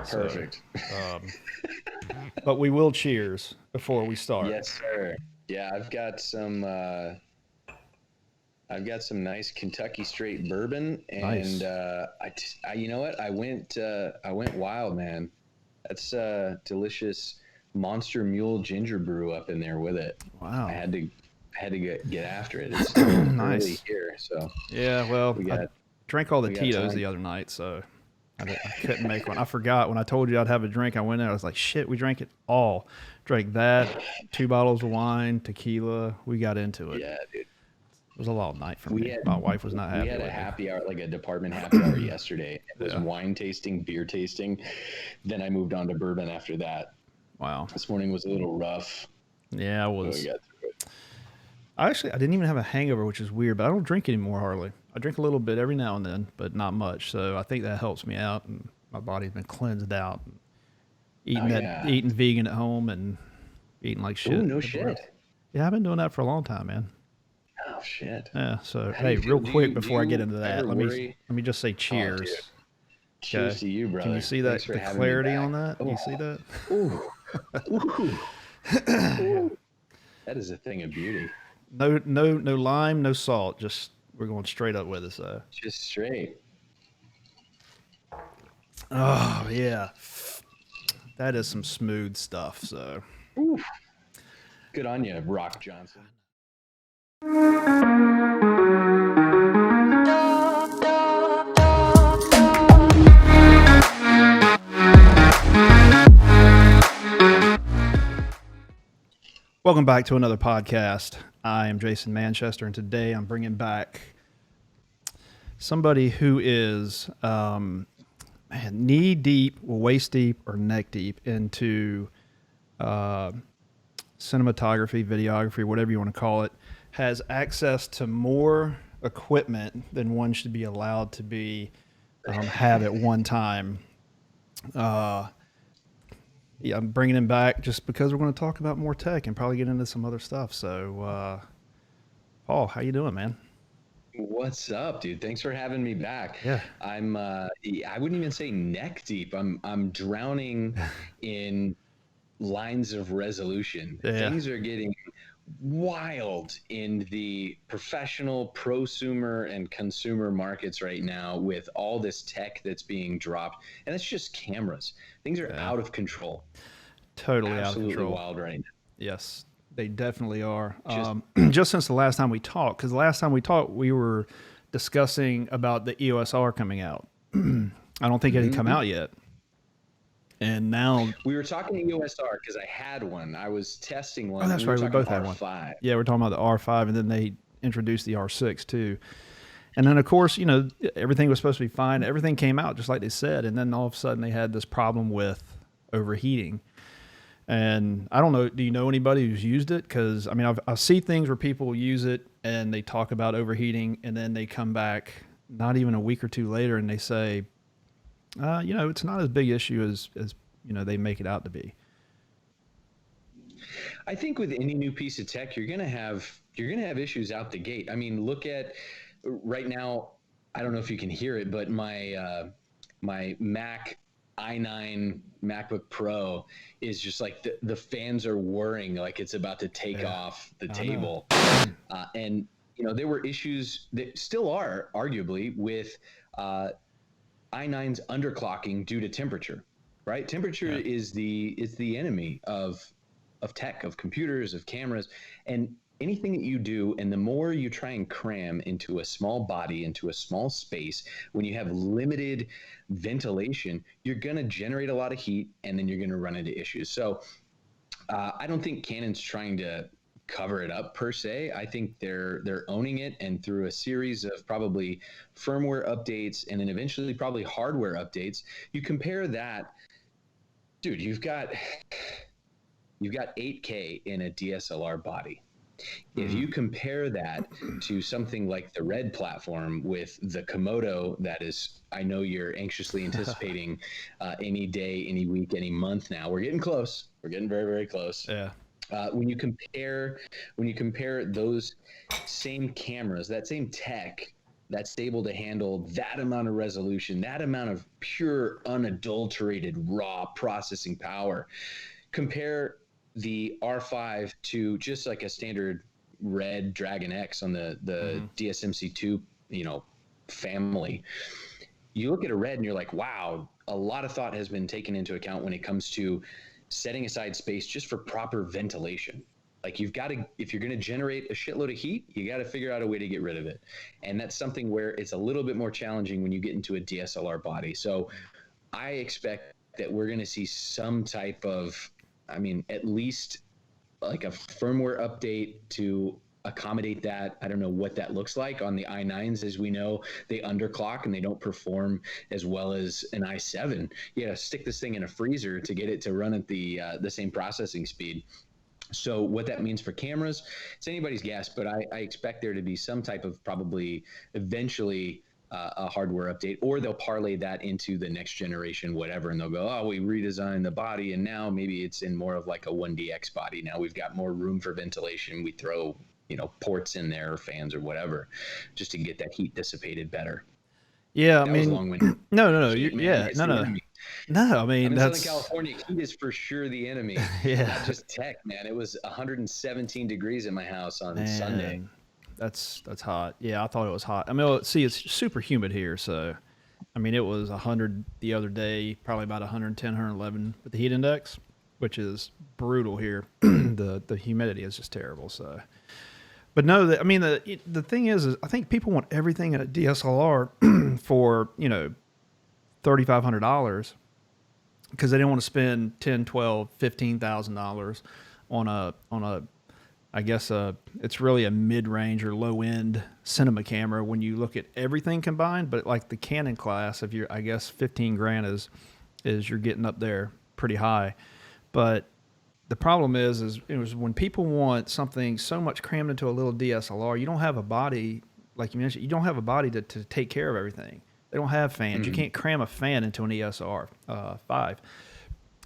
Perfect. Um, but we will cheers before we start. Yes, sir. Yeah, I've got some nice Kentucky straight bourbon, and Nice. you know what? I went wild, man. That's delicious Monster Mule ginger brew up in there with it. I Wow. had to get after it. It's still early Nice. here, so Yeah, well, we I got drank all the we got Tito's time. the other night, so I couldn't make one. I forgot when I told you I'd have a drink. I went in, I was like, shit, we drank it all. Drank that, 2 bottles of wine, tequila. We got into it. Yeah, dude. It was a long night for We me. had My wife was not we happy had a with me. happy hour, like a department happy hour yesterday. It was Yeah. wine tasting, beer tasting. Then I moved on to bourbon after that. Wow. This morning was a little rough, Yeah, I but we was. got through it. I didn't even have a hangover, which is weird, but I don't drink anymore hardly. I drink a little bit every now and then, but not much. So I think that helps me out, and my body's been cleansed out. Oh yeah. Eating vegan at home and eating like Oh shit no everywhere else. shit. Yeah, I've been doing that for a long time, man. Oh shit. Yeah. So How do hey, you feel? real quick Do before I get you into that, ever worry? let me just say Oh dude. cheers. Cheers Okay. to you, Can you brother. see Thanks that for the having me clarity on back. that? Oh, You see that? ooh, ooh, Yeah. ooh. That is a thing of beauty. No lime, no salt. Just we're going straight up with it. So. Just straight. Oh yeah, that is some smooth stuff. So. Ooh. Good on you, Rock Johnson. Welcome back to another podcast. I am Jason Manchester, and today I'm bringing back somebody who is knee deep, waist deep, or neck deep into uh, cinematography, videography, whatever you want to call it, has access to more equipment than one should be allowed to be have at one time. Uh, yeah, I'm bringing him back just because we're going to talk about more tech and probably get into some other stuff. So, Paul, how you doing, man? What's up, dude? Thanks for having me back. Yeah. I wouldn't even say neck deep. I'm drowning in lines of resolution. Yeah. Things are getting wild in the professional, prosumer, and consumer markets right now with all this tech that's being dropped. And it's just cameras. Things are Yeah. out of control. Totally out of Absolutely control. wild right now. Yes, they definitely are. Just Just since the last time we talked, because the last time we talked, we were discussing about the EOS R coming out. I don't think it had come mhm. out yet. And now, We were talking to USR because I had one. I was testing oh, one. that's We were right. We talking both had one. R5. Yeah, we're talking about the R5, and then they introduced the R6 too. And then, of course, you know, everything was supposed to be fine. Everything came out just like they said. And then all of a sudden, they had this problem with overheating. And I don't know, do you know anybody who's used it? Because, I mean, I see things where people use it and they talk about overheating, and then they come back not even a week or two later and they say, you know, it's not as big issue as you know, they make it out to be. I think with any new piece of tech, you're gonna have issues out the gate. I mean, look at right now. I don't know if you can hear it, but my Mac i9 MacBook Pro is just like the fans are whirring like it's about to take Yeah, off the I know. table. And you know there were issues that still are arguably with uh, i9's underclocking due to temperature. Right, temperature Yeah. is the enemy of tech, of computers, of cameras, and anything that you do, and the more you try and cram into a small body, into a small space, when you have limited ventilation, you're going to generate a lot of heat, and then you're going to run into issues. So I don't think Canon's trying to cover it up per se. I think they're owning it, and through a series of probably firmware updates and then eventually probably hardware updates, you compare that, dude. You've got 8K in a DSLR body. If Mm. you compare that to something like the RED platform with the Komodo, that is, I know you're anxiously anticipating any day, any week, any month now. We're getting close. We're getting very, very close. Yeah. When you compare those same cameras, that same tech that's able to handle that amount of resolution, that amount of pure, unadulterated, raw processing power. Compare the R5 to just like a standard RED Dragon X on the DSMC2, family. You look at a RED and you're like, wow, a lot of thought has been taken into account when it comes to setting aside space just for proper ventilation. Like you've got to, if you're going to generate a shitload of heat, you got to figure out a way to get rid of it. And that's something where it's a little bit more challenging when you get into a DSLR body. So I expect that we're going to see some type of, at least like a firmware update to accommodate that. I don't know what that looks like on the i9s. As we know, they underclock and they don't perform as well as an i7. You got to stick this thing in a freezer to get it to run at the same processing speed. So what that means for cameras, it's anybody's guess, but I expect there to be some type of probably eventually a hardware update, or they'll parlay that into the next generation, whatever, and they'll go, oh, we redesigned the body, and now maybe it's in more of like a 1DX body. Now we've got more room for ventilation. We throw, ports in there, or fans or whatever, just to get that heat dissipated better. Yeah, that was long-winded. No, Shit, man, yeah, it's no, the no. enemy. No, I'm in that's Southern California. Heat is for sure the enemy. Yeah. Not just tech, man. It was 117 degrees in my house on Sunday. That's hot. Yeah, I thought it was hot. See, it's super humid here, so it was 100 the other day, probably about 110, 111 with the heat index, which is brutal here. The humidity is just terrible. So, but no, the thing is I think people want everything in a DSLR for $3,500 because they didn't want to spend $10, $12, $15,000 on a I guess it's really a mid-range or low-end cinema camera when you look at everything combined. But like the Canon class, if you're, I guess 15 grand is you're getting up there pretty high. But the problem is when people want something so much crammed into a little DSLR, you don't have a body, like you mentioned, you don't have a body to take care of everything. They don't have fans. You can't cram a fan into an ESR 5.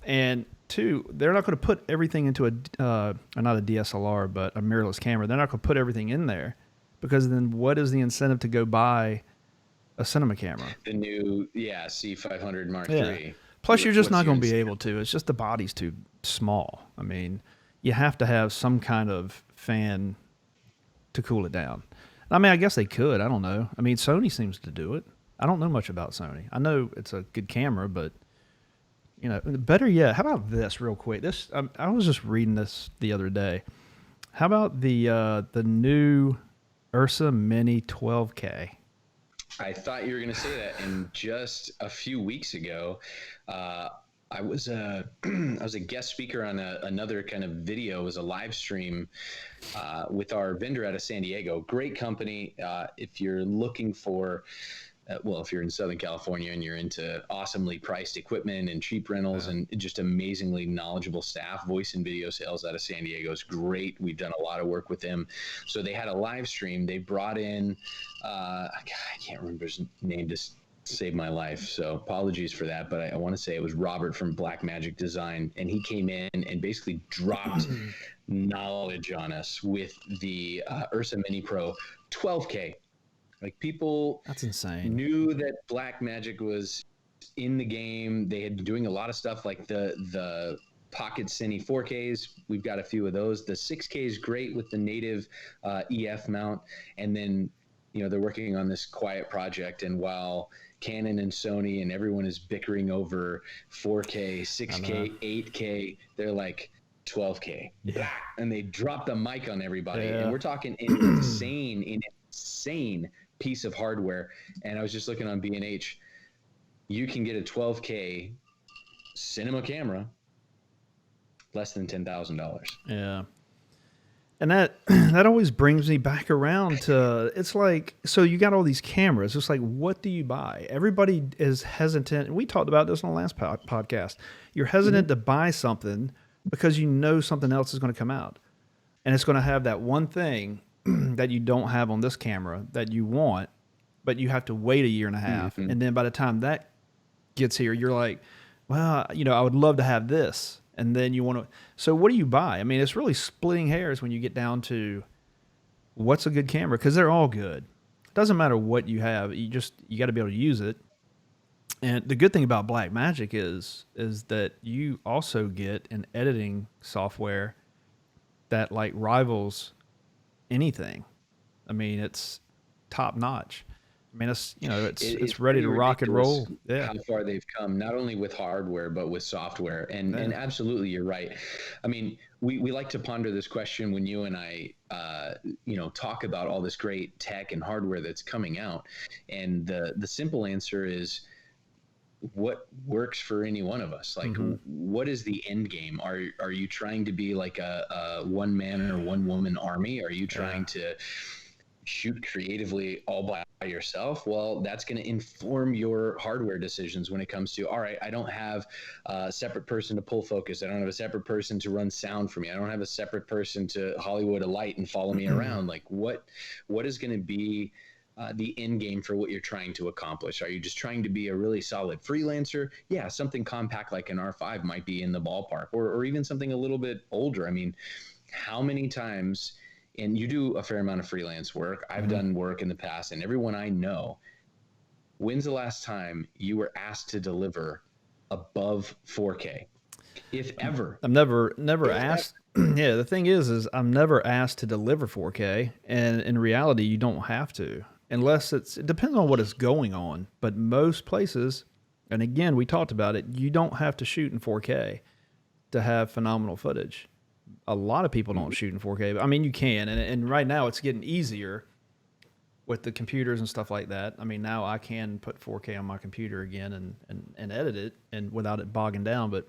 And two, they're not going to put everything into not a DSLR, but a mirrorless camera. They're not going to put everything in there because then what is the incentive to go buy a cinema camera? The new, C500 Mark III. Plus, you're just not going to be able to. It's just the body's too small. You have to have some kind of fan to cool it down. I guess they could. I don't know. Sony seems to do it. I don't know much about Sony. I know it's a good camera, but better yet, how about this real quick? This I was just reading this the other day. How about the new URSA Mini 12K? I thought you were going to say that. And just a few weeks ago, I was a guest speaker on another kind of video. It was a live stream with our vendor out of San Diego. Great company. If you're looking for if you're in Southern California and you're into awesomely priced equipment and cheap rentals and just amazingly knowledgeable staff, voice and video sales out of San Diego is great. We've done a lot of work with them. So they had a live stream. They brought in, I can't remember his name to save my life. So apologies for that. But I want to say it was Robert from Blackmagic Design. And he came in and basically dropped knowledge on us with the URSA Mini Pro 12K. Like people That's insane. Knew that Blackmagic was in the game. They had been doing a lot of stuff like the Pocket Cine 4Ks. We've got a few of those. The 6K is great with the native EF mount. And then, they're working on this quiet project. And while Canon and Sony and everyone is bickering over 4K, 6K, 8K, they're like 12K. Yeah. And they drop the mic on everybody. Yeah. And we're talking insane piece of hardware. And I was just looking on B&H. You can get a 12K cinema camera less than $10,000. Yeah. And that always brings me back around to, it's like, so you got all these cameras. It's like, what do you buy? Everybody is hesitant. We talked about this on the last podcast. You're hesitant to buy something because you know something else is going to come out. And it's going to have that one thing that you don't have on this camera that you want, but you have to wait a year and a half. And then by the time that gets here, you're like, well, I would love to have this. And then you want to, so what do you buy? It's really splitting hairs when you get down to what's a good camera, because they're all good. doesn't matter what you have. You got to be able to use it. And the good thing about Blackmagic is that you also get an editing software that like rivals anything. I mean, it's top notch. I mean, it's ready to rock and roll. Yeah. How far they've come, not only with hardware but with software, and absolutely, you're right. I mean, we like to ponder this question when you and I, talk about all this great tech and hardware that's coming out, and the simple answer is, what works for any one of us? Like, what is the end game? Are you trying to be like a one man or one woman army? Are you trying to shoot creatively all by yourself? Well, that's going to inform your hardware decisions when it comes to, all right, I don't have a separate person to pull focus. I don't have a separate person to run sound for me. I don't have a separate person to Hollywood a light and follow me around. Like, what is going to be the end game for what you're trying to accomplish? Are you just trying to be a really solid freelancer? Yeah, something compact like an R5 might be in the ballpark, or even something a little bit older. I mean, how many times, and you do a fair amount of freelance work, I've done work in the past, and everyone I know, when's the last time you were asked to deliver above 4K? If ever. I'm never asked. Yeah, the thing is I'm never asked to deliver 4K, and in reality, you don't have to, unless it depends on what is going on. But most places, and again, we talked about it, you don't have to shoot in 4K to have phenomenal footage. A lot of people don't shoot in 4K. I mean, you can, and right now it's getting easier with the computers and stuff like that. I mean, now I can put 4K on my computer again and edit it and without it bogging down. But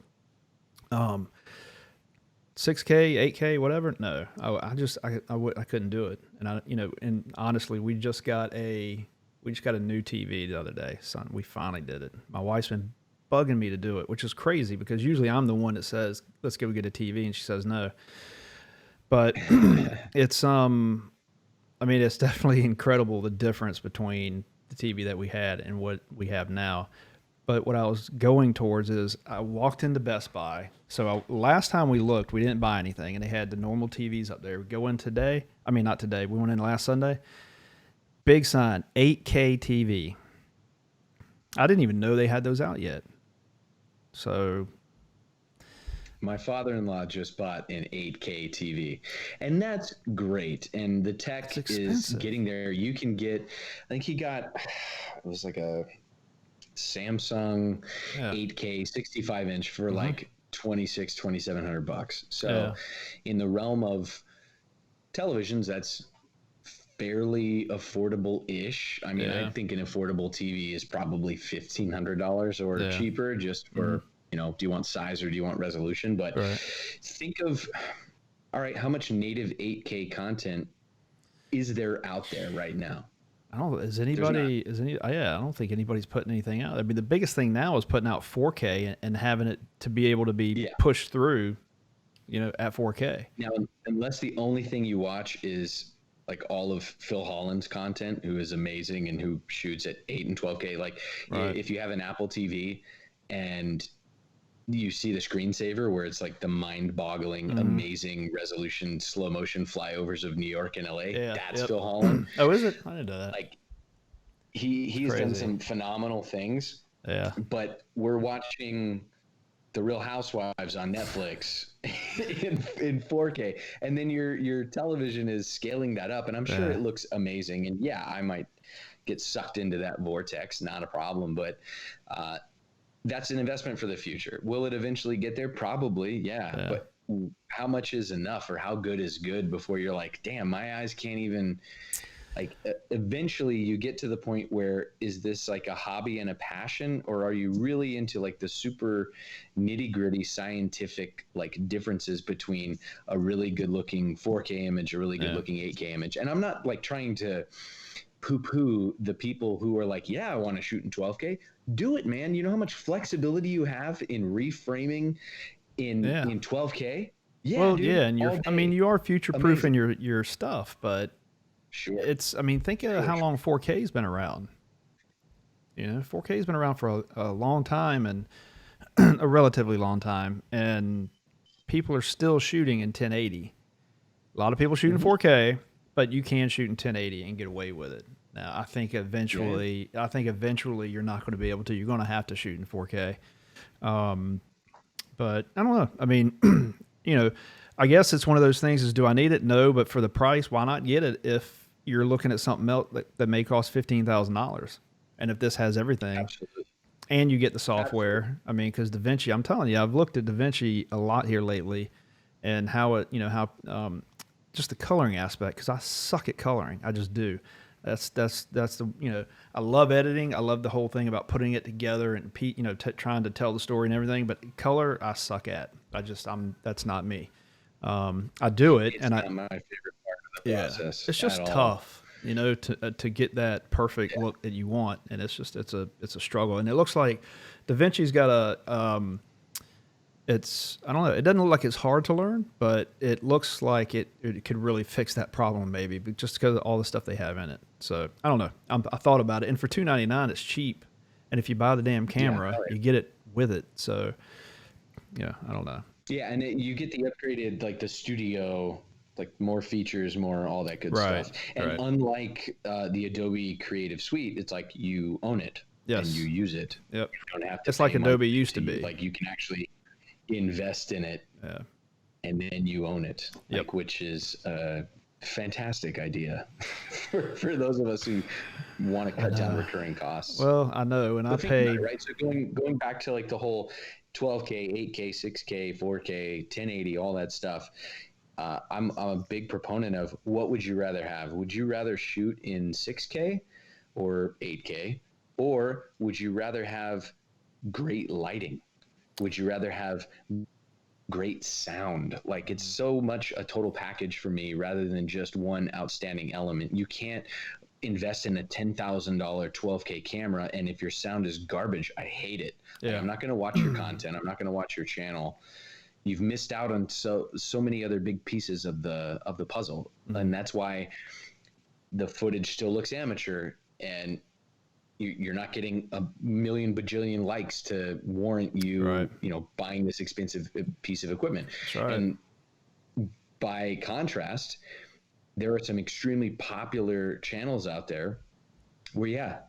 6K, 8K, whatever. No, I couldn't do it. And and honestly, we just got a new TV the other day. Son, we finally did it. My wife's been bugging me to do it, which is crazy because usually I'm the one that says, let's go get a TV. And she says no, but it's, it's definitely incredible, the difference between the TV that we had and what we have now. But what I was going towards is I walked into Best Buy. So last time we looked, we didn't buy anything, and they had the normal TVs up there. We go in today. I mean, not today. We went in last Sunday. Big sign, 8K TV. I didn't even know they had those out yet. So my father-in-law just bought an 8K TV, and that's great. And the tech is getting there. You can get, I think he got, it was like a Samsung 8K 65-inch for like $2,700. So in the realm of televisions, that's fairly affordable-ish. I mean, I think an affordable TV is probably $1,500 or cheaper, just for, do you want size or do you want resolution? But think of, all right, how much native 8K content is there out there right now? I don't think anybody's putting anything out. I mean, the biggest thing now is putting out 4K and having it to be able to be pushed through, at 4K. Now, unless the only thing you watch is like all of Phil Holland's content, who is amazing and who shoots at 8 and 12K. Like if you have an Apple TV and you see the screensaver where it's like the mind-boggling, amazing resolution, slow motion flyovers of New York and LA. That's Phil Holland. Oh, is it? I didn't know that. Like he's done some phenomenal things. Yeah. But we're watching The Real Housewives on Netflix in 4K, and then your television is scaling that up, and I'm sure it looks amazing. And I might get sucked into that vortex, not a problem. But that's an investment for the future. Will it eventually get there? Probably, yeah. But how much is enough, or how good is good before you're like, damn, my eyes can't even. Like, eventually you get to the point where, is this like a hobby and a passion, or are you really into like the super nitty gritty scientific like differences between a really good looking 4K image, a really good looking 8K image? And I'm not like trying to poo poo the people who are like, I want to shoot in 12K. Do it, man. You know how much flexibility you have in reframing in 12K? Yeah. Well, dude, and you are future proofing your stuff, but sure. Think of how long 4K has been around. 4K has been around for a long time, and a relatively long time, and people are still shooting in 1080. A lot of people shoot in 4K, but you can shoot in 1080 and get away with it. Now, I think eventually you're not going to be able to. You're going to have to shoot in 4K. But I don't know. I mean, I guess it's one of those things is, do I need it? No, but for the price, why not get it if you're looking at something else that may cost $15,000? And if this has everything, Absolutely. and you get the software, absolutely. I mean, because DaVinci, I'm telling you, I've looked at DaVinci a lot here lately, and how it, just the coloring aspect, because I suck at coloring. I just do. That's the, I love editing. I love the whole thing about putting it together and trying to tell the story and everything. But color, I suck at. That's not me. I do it, it's not my favorite part of the process. It's just tough, to get that perfect look that you want, and it's a struggle. And it looks like DaVinci's got a. I don't know. It doesn't look like it's hard to learn, but it looks like it could really fix that problem maybe, but just because of all the stuff they have in it. So I don't know. I thought about it, and for $299, it's cheap. And if you buy the damn camera, you get it with it. So yeah, I don't know. Yeah, and you get the upgraded, like the studio, like more features, more all that good stuff. And unlike the Adobe Creative Suite, it's like you own it and you use it. Yep. You don't have to. It's like Adobe used to be. Like you can actually invest in it, and then you own it, which is a fantastic idea for those of us who want to cut down recurring costs. Well, I know, and I pay right. So going back to like the whole 12K, 8K, 6K, 4K, 1080, all that stuff. I'm a big proponent of, what would you rather have? Would you rather shoot in 6K or 8K, or would you rather have great lighting? Would you rather have great sound? Like, it's so much a total package for me rather than just one outstanding element. You can't invest in a $10,000 12K camera, and if your sound is garbage, I hate it. Like, I'm not going to watch your content. I'm not going to watch your channel. You've missed out on so many other big pieces of the puzzle, and that's why the footage still looks amateur, and you're not getting a million bajillion likes to warrant you, buying this expensive piece of equipment. And by contrast, there are some extremely popular channels out there where,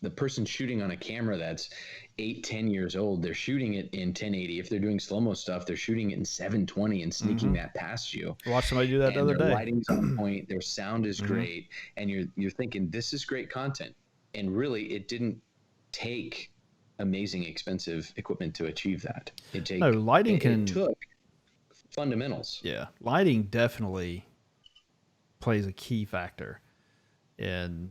the person shooting on a camera that's 8-10 years old, they're shooting it in 1080. If they're doing slow-mo stuff, they're shooting it in 720 and sneaking that past you. I watched somebody do that the other day. Their lighting's on point, their sound is great, and you're thinking, this is great content. And really, it didn't take amazing, expensive equipment to achieve that. It took fundamentals. Yeah, lighting definitely plays a key factor in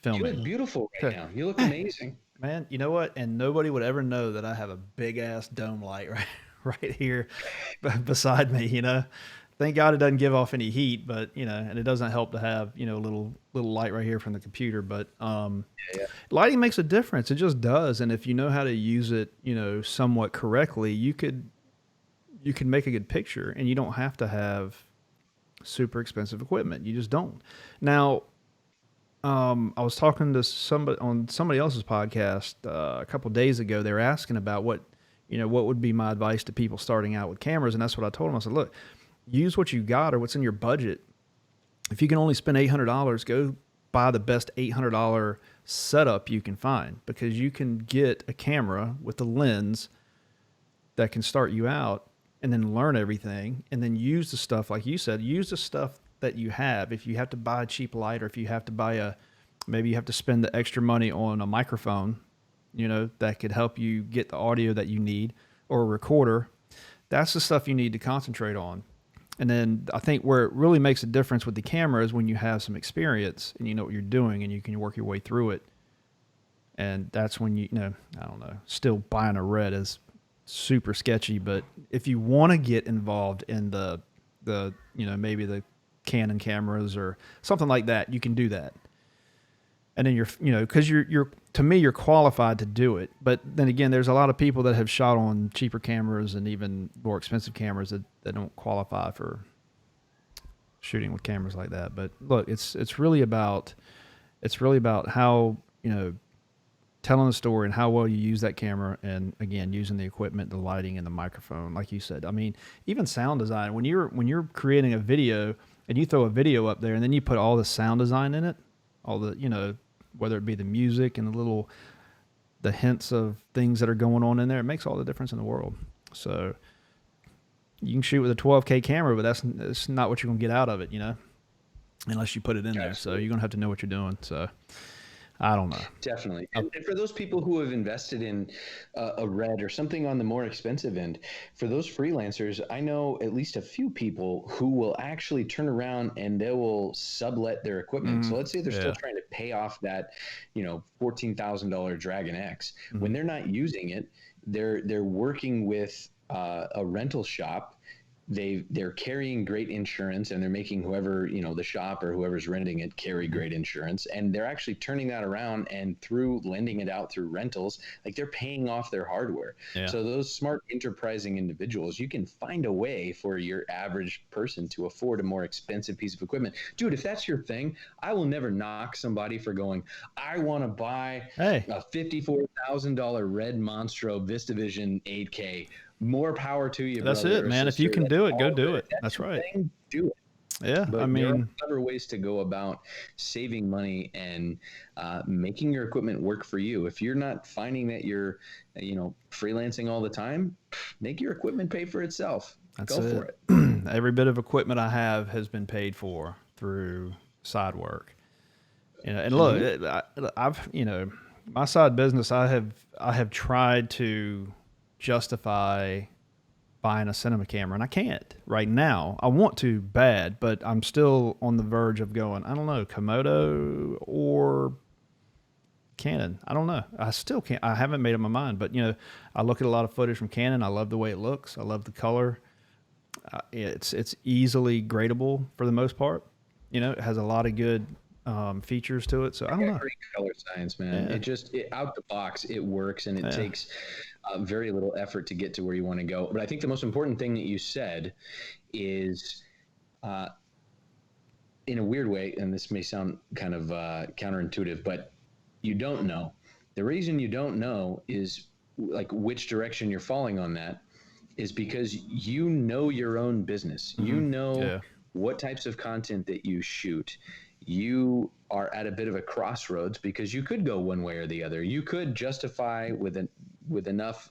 filming. You look beautiful right now. You look amazing. Man, you know what? And nobody would ever know that I have a big-ass dome light right here beside me, Thank God it doesn't give off any heat, but and it doesn't help to have a little light right here from the computer. But lighting makes a difference. It just does. And if you know how to use it, somewhat correctly, you can make a good picture, and you don't have to have super expensive equipment. You just don't. Now, I was talking to somebody on somebody else's podcast a couple of days ago. They were asking about what would be my advice to people starting out with cameras, and that's what I told them. I said, look, use what you got or what's in your budget. If you can only spend $800, go buy the best $800 setup you can find, because you can get a camera with a lens that can start you out, and then learn everything, and then use the stuff, like you said, use the stuff that you have. If you have to buy a cheap light, or if you have to buy maybe you have to spend the extra money on a microphone, that could help you get the audio that you need, or a recorder, that's the stuff you need to concentrate on. And then I think where it really makes a difference with the camera is when you have some experience and you know what you're doing and you can work your way through it. And that's when I don't know, still buying a RED is super sketchy, but if you want to get involved in the maybe the Canon cameras or something like that, you can do that. And then because you're to me, you're qualified to do it. But then again, there's a lot of people that have shot on cheaper cameras and even more expensive cameras that don't qualify for shooting with cameras like that. But look, it's really about how, telling the story and how well you use that camera, and again, using the equipment, the lighting, and the microphone, like you said. I mean, even sound design. When you're creating a video and you throw a video up there and then you put all the sound design in it, all the, whether it be the music and the hints of things that are going on in there, it makes all the difference in the world. So you can shoot with a 12K camera, but that's not what you're going to get out of it, unless you put it in there. So you're going to have to know what you're doing. So I don't know. Definitely. And for those people who have invested in a RED or something on the more expensive end, for those freelancers, I know at least a few people who will actually turn around and they will sublet their equipment. So let's say they're still trying to pay off that, $14,000 Dragon X. When they're not using it, they're working with a rental shop. They're carrying great insurance, and they're making whoever, the shop or whoever's renting it carry great insurance, and they're actually turning that around, and through lending it out through rentals, like they're paying off their hardware. So those smart enterprising individuals, you can find a way for your average person to afford a more expensive piece of equipment. Dude, if that's your thing, I will never knock somebody for going, I want to buy a $54,000 RED Monstro VistaVision 8K. More power to you. That's it, man. If you can do it, go do it. That's right. Do it. Yeah, but there are clever ways to go about saving money and making your equipment work for you. If you're not finding that you're, freelancing all the time, make your equipment pay for itself. Go for it. Every bit of equipment I have has been paid for through side work. And look, I've my side business, I have tried to justify buying a cinema camera, and I can't right now. I want to bad, but I'm still on the verge of going, I don't know, Komodo or Canon. I don't know. I still can't. I haven't made up my mind, but I look at a lot of footage from Canon. I love the way it looks. I love the color. It's easily gradable for the most part. It has a lot of good features to it. So I don't know. Great color science, man. Yeah. It out the box, it works, and it takes very little effort to get to where you want to go. But I think the most important thing that you said is, in a weird way, and this may sound kind of counterintuitive, but you don't know. The reason you don't know is like which direction you're falling on that is because you know your own business. Mm-hmm. You know what types of content that you shoot. You are at a bit of a crossroads because you could go one way or the other. You could justify with enough,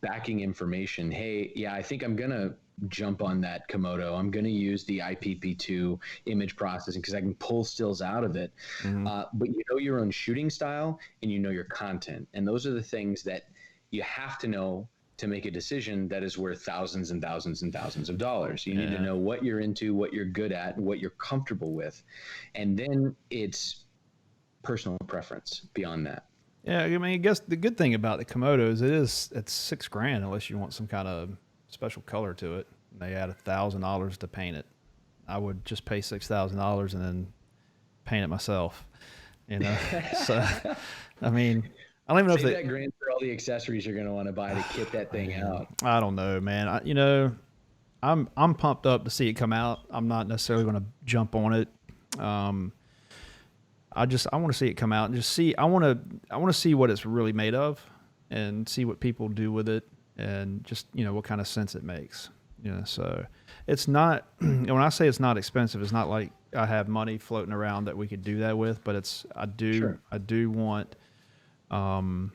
backing information. Hey, I think I'm going to jump on that Komodo. I'm going to use the IPP2 image processing because I can pull stills out of it. Mm-hmm. But you know your own shooting style and you know your content. And those are the things that you have to know to make a decision that is worth thousands and thousands and thousands of dollars. You need to know what you're into, what you're good at, and what you're comfortable with. And then it's personal preference beyond that. Yeah, I mean, I guess the good thing about the Komodo is it's $6,000 unless you want some kind of special color to it. They add $1,000 to paint it. I would just pay $6,000 and then paint it myself. So, I mean, I don't even know if that grand for all the accessories you're going to want to buy to kit that thing out. I don't know, man. I'm pumped up to see it come out. I'm not necessarily going to jump on it. I want to see it come out and just see. I want to see what it's really made of, and see what people do with it, and just what kind of sense it makes. So it's not. When I say it's not expensive, it's not like I have money floating around that we could do that with. But I do want. My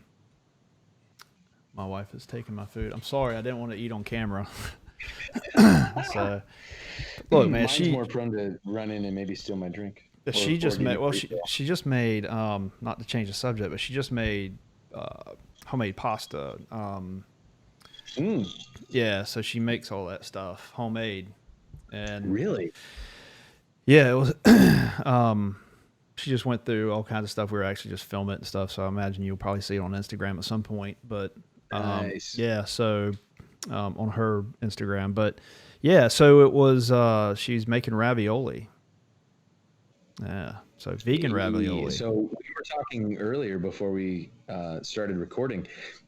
wife is taking my food. I'm sorry, I didn't want to eat on camera. So, look, man, she's more prone to run in and maybe steal my drink. She just made. Not to change the subject, but she just made homemade pasta. Yeah, so she makes all that stuff homemade. And really, yeah, it was. She just went through all kinds of stuff. We were actually just filming it and stuff, so I imagine you'll probably see it on Instagram at some point. But nice. Yeah, so on her Instagram. But yeah, so it was she's making ravioli. Yeah, so vegan ravioli. So we were talking earlier before we started recording.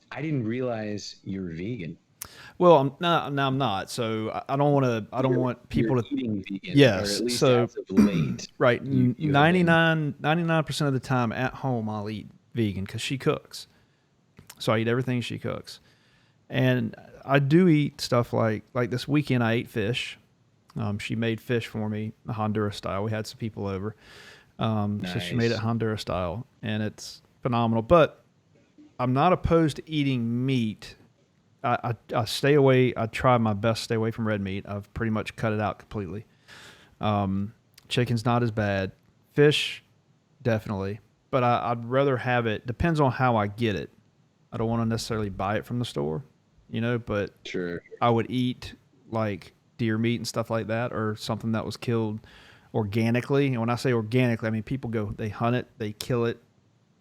I didn't realize you were vegan. Well, I'm not. So I don't want to. I don't want people to. Eating vegan, yes. Or at least so as of late, right. 99% of the time at home I'll eat vegan because she cooks. So I eat everything she cooks, and I do eat stuff like this weekend I ate fish. She made fish for me, Honduras style. We had some people over. So she made it Nice. Honduras style, and it's phenomenal. But I'm not opposed to eating meat. I stay away. I try my best to stay away from red meat. I've pretty much cut it out completely. Chicken's not as bad. Fish, definitely. But I'd rather have it. Depends on how I get it. I don't want to necessarily buy it from the store, but Sure. I would eat like deer meat and stuff like that, or something that was killed organically. And when I say organically, I mean people they hunt it, they kill it,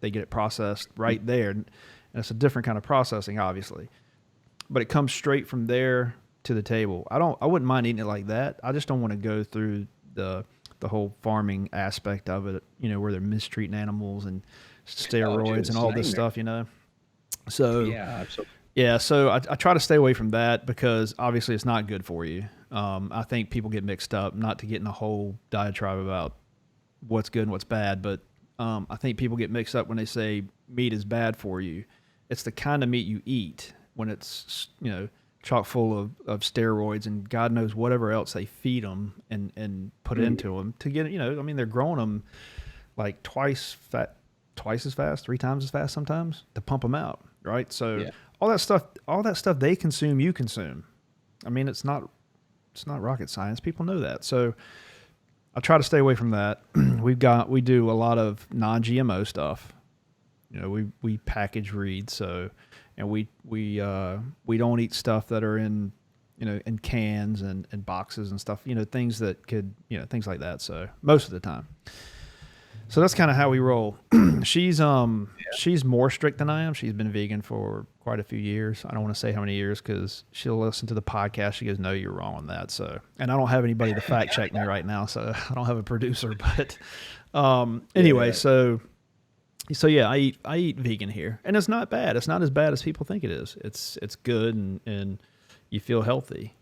they get it processed right there. And it's a different kind of processing, obviously. But it comes straight from there to the table. I wouldn't mind eating it like that. I just don't want to go through the whole farming aspect of it, where they're mistreating animals and steroids and all this stuff, So Yeah, absolutely. yeah, so I try to stay away from that because obviously it's not good for you. I think people get mixed up, not to get in a whole diatribe about what's good and what's bad, but I think people get mixed up when they say meat is bad for you. It's the kind of meat you eat when it's, chock full of steroids and God knows whatever else they feed them and put into them to get, they're growing them like twice as fast, 3 times as fast sometimes to pump them out. Right. So all that stuff they consume, you consume. I mean, it's not rocket science. People know that. So I try to stay away from that. We do a lot of non-GMO stuff. We package RED. So, and we don't eat stuff that are in cans and boxes and stuff, things that could, things like that. So most of the time. So that's kind of how we roll. She's more strict than I am. She's been vegan for quite a few years. I don't want to say how many years because she'll listen to the podcast. She goes, "No, you're wrong on that." So, and I don't have anybody to fact check me right now, so I don't have a producer. But anyway, so yeah, I eat vegan here, and it's not bad. It's not as bad as people think it is. It's good, and you feel healthy.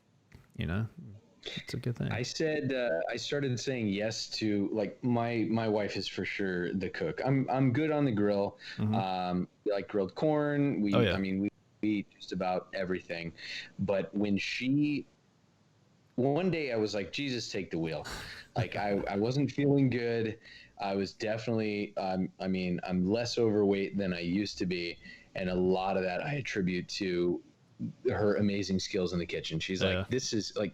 It's a good thing. I started saying yes to, like, my wife is for sure the cook. I'm good on the grill. Mm-hmm. We like grilled corn. I mean, we eat just about everything. But one day I was like, Jesus, take the wheel. Like I wasn't feeling good. I was definitely, I'm less overweight than I used to be. And a lot of that I attribute to her amazing skills in the kitchen. She's like, this is like,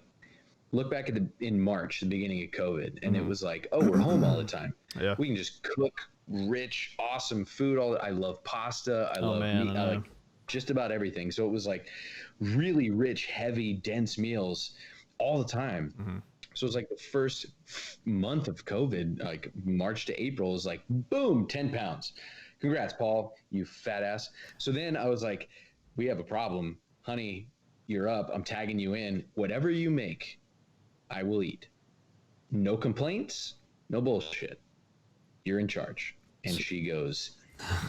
look back in March, the beginning of COVID, and it was like, oh, we're home all the time. Yeah. We can just cook rich, awesome food. I love pasta. I love meat. I like just about everything. So it was like really rich, heavy, dense meals all the time. Mm-hmm. So it was like the first month of COVID, like March to April, was like, boom, 10 pounds. Congrats, Paul, you fat ass. So then I was like, we have a problem. Honey, you're up. I'm tagging you in. Whatever you make, I will eat. No complaints, no bullshit. You're in charge. And she goes,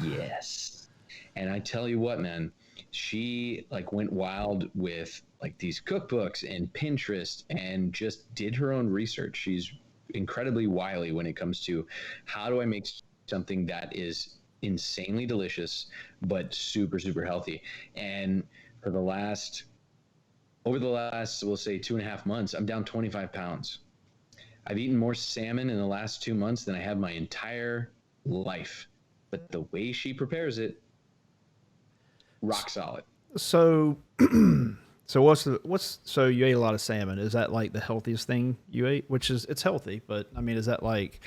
yes. And I tell you what, man, she like went wild with like these cookbooks and Pinterest and just did her own research. She's incredibly wily when it comes to how do I make something that is insanely delicious, but super, super healthy. And over the last, we'll say 2.5 months, I'm down 25 pounds. I've eaten more salmon in the last 2 months than I have my entire life. But the way she prepares it, rock solid. So, so you ate a lot of salmon. Is that like the healthiest thing you ate? Which is, it's healthy, but I mean, is that like,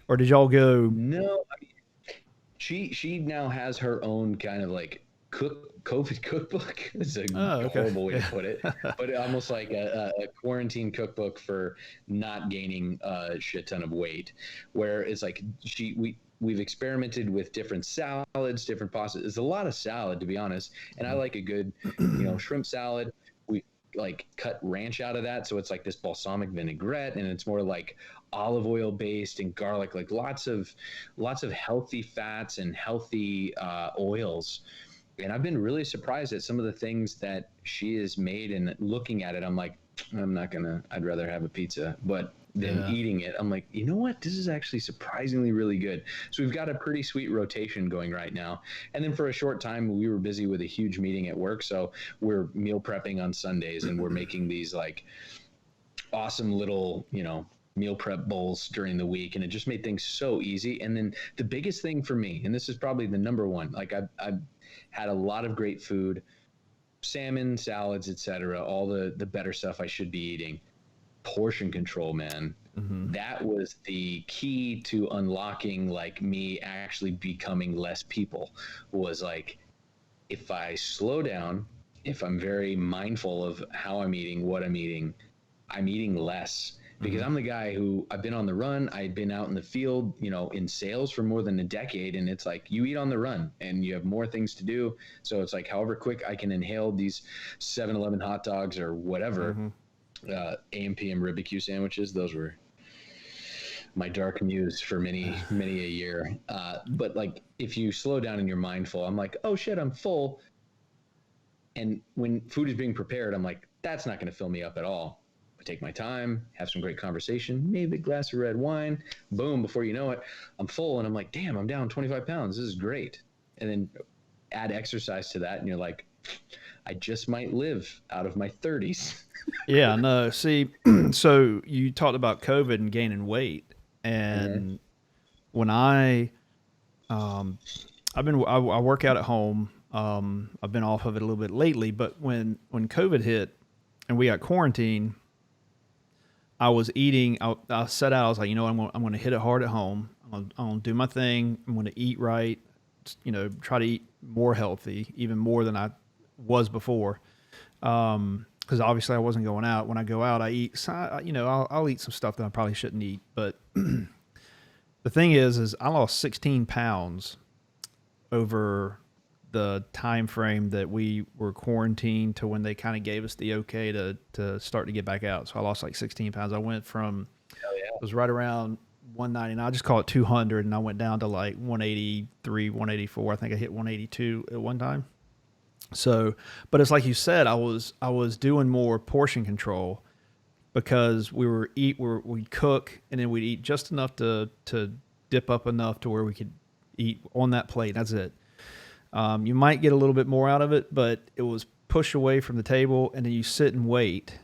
or did y'all go? No, I mean, she now has her own kind of like COVID cookbook. It's a horrible way to put it, but almost like a quarantine cookbook for not gaining a shit ton of weight, where it's like we've experimented with different salads, different pastas. There's a lot of salad, to be honest, and I like a good shrimp salad. We like cut ranch out of that, so it's like this balsamic vinaigrette, and it's more like olive oil based and garlic, like lots of healthy fats and healthy oils. And I've been really surprised at some of the things that she has made, and looking at it, I'm like, I'd rather have a pizza, but then eating it, I'm like, you know what? This is actually surprisingly really good. So we've got a pretty sweet rotation going right now. And then for a short time, we were busy with a huge meeting at work. So we're meal prepping on Sundays, and we're making these like awesome little, meal prep bowls during the week, and it just made things so easy. And then the biggest thing for me, and this is probably the number one, like I've had a lot of great food, salmon, salads, etc., all the better stuff I should be eating. Portion control, man. Mm-hmm. That was the key to unlocking like me actually becoming less people, was like, if I slow down, if I'm very mindful of how I'm eating, what I'm eating less, because Mm-hmm. I'm the guy who, I've been on the run. I've been out in the field, in sales for more than a decade. And it's like, you eat on the run and you have more things to do. So it's like, however quick I can inhale these 7-Eleven hot dogs or whatever, Mm-hmm. AM/PM Ribicue sandwiches. Those were my dark muse for many, many a year. But like, if you slow down and you're mindful, I'm like, oh shit, I'm full. And when food is being prepared, I'm like, that's not going to fill me up at all. I take my time, have some great conversation, maybe a glass of red wine. Boom, before you know it, I'm full. And I'm like, damn, I'm down 25 pounds. This is great. And then add exercise to that. And you're like, I just might live out of my 30s. Yeah, no. See, so you talked about COVID and gaining weight, Mm-hmm. and when um, I work out at home. I've been off of it a little bit lately, but when COVID hit and we got quarantined, I was eating. I set out. I was like, I'm going to hit it hard at home. I'm going to do my thing. I'm going to eat right. Try to eat more healthy, even more than I was before. Because obviously I wasn't going out. When I go out, I eat. I'll eat some stuff that I probably shouldn't eat. But the thing is I lost 16 pounds over the time frame that we were quarantined to when they kind of gave us the okay to start to get back out. So I lost like 16 pounds. I went from, Hell yeah. it was right around 190, I just call it 200, and I went down to like 183, 184. I think I hit 182 at one time. So, but it's like you said, I was doing more portion control because we'd cook and then we'd eat just enough to dip up enough to where we could eat on that plate. That's it. You might get a little bit more out of it, but it was push away from the table, and then you sit and wait.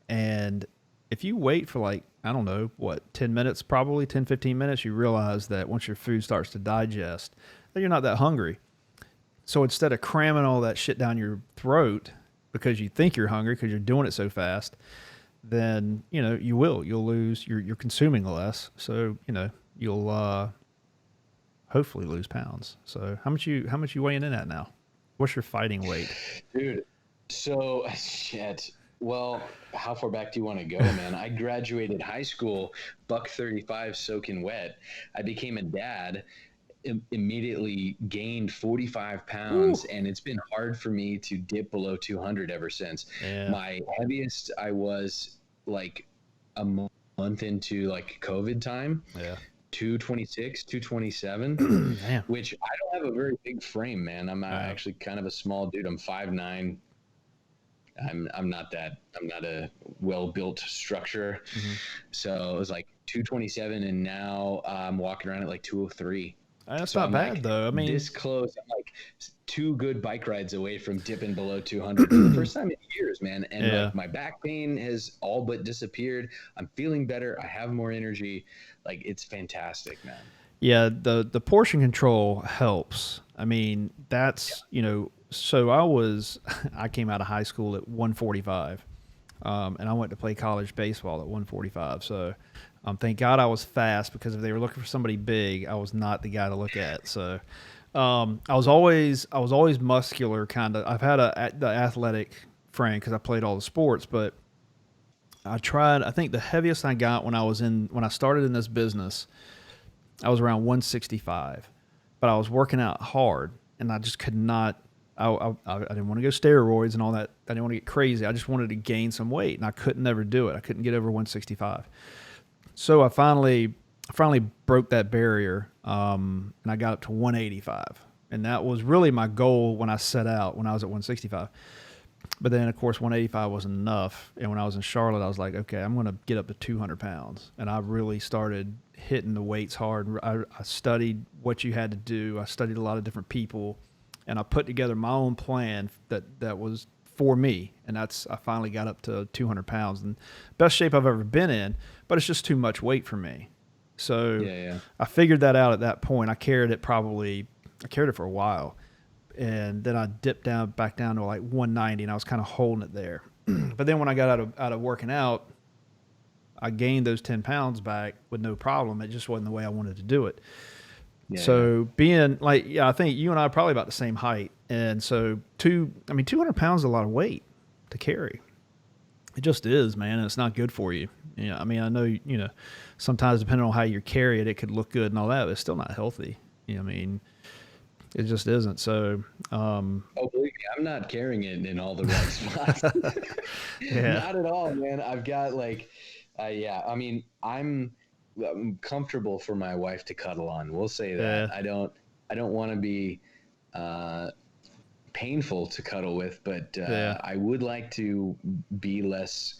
And if you wait for like, I don't know, 10 minutes, probably 10, 15 minutes, you realize that once your food starts to digest, that you're not that hungry. So instead of cramming all that shit down your throat because you think you're hungry because you're doing it so fast, then, you'll lose, you're consuming less. So, you'll, hopefully lose pounds. So how much you weighing in at now? What's your fighting weight? Dude, so shit. Well, how far back do you want to go, man? I graduated high school, buck 35, soaking wet. I became a dad, immediately gained 45 Ooh. pounds, and it's been hard for me to dip below 200 ever since. Yeah. My heaviest I was like a month into like COVID time, Yeah. 226, 227, Damn. which I don't have a very big frame, man. I'm Uh, actually kind of a small dude. I'm 5'9". I'm not a well built structure. mm-hmm. So it was like 227, and now I'm walking around at like 203. That's So not I'm bad like though. I mean, this close. I'm like two good bike rides away from dipping below 200 for the first time in years, man. And yeah. like my back pain has all but disappeared. I'm feeling better. I have more energy. Like, it's fantastic, man. Yeah, the portion control helps. I mean, that's, so I came out of high school at 145. And I went to play college baseball at 145. So, thank God I was fast, because if they were looking for somebody big, I was not the guy to look at. So, I was always muscular, kind of. I've had the athletic frame because I played all the sports, but I think the heaviest I got when I started in this business, I was around 165, but I was working out hard, and I just could not. I didn't want to go steroids and all that. I didn't want to get crazy. I just wanted to gain some weight, and I couldn't ever do it. I couldn't get over 165. So I finally broke that barrier, and I got up to 185, and that was really my goal when I set out when I was at 165. But then, of course, 185 wasn't enough. And when I was in Charlotte, I was like, okay, I'm going to get up to 200 pounds. And I really started hitting the weights hard. I studied what you had to do. I studied a lot of different people. And I put together my own plan that was for me. And I finally got up to 200 pounds and best shape I've ever been in, but it's just too much weight for me. So I figured that out at that point. I carried it for a while, and then I dipped back down to like 190, and I was kind of holding it there. But then when I got out of working out, I gained those 10 pounds back with no problem. It just wasn't the way I wanted to do it. Being like, I think you and I are probably about the same height. And so 200 pounds is a lot of weight to carry. It just is, man. And it's not good for you. I mean, I know, sometimes depending on how you carry it, it could look good and all that, but it's still not healthy. I mean, it just isn't. So, believe me, I'm not carrying it in all the right spots. Not at all, man. I've got I mean, I'm comfortable for my wife to cuddle on. We'll say that. I don't want to be painful to cuddle with, but I would like to be less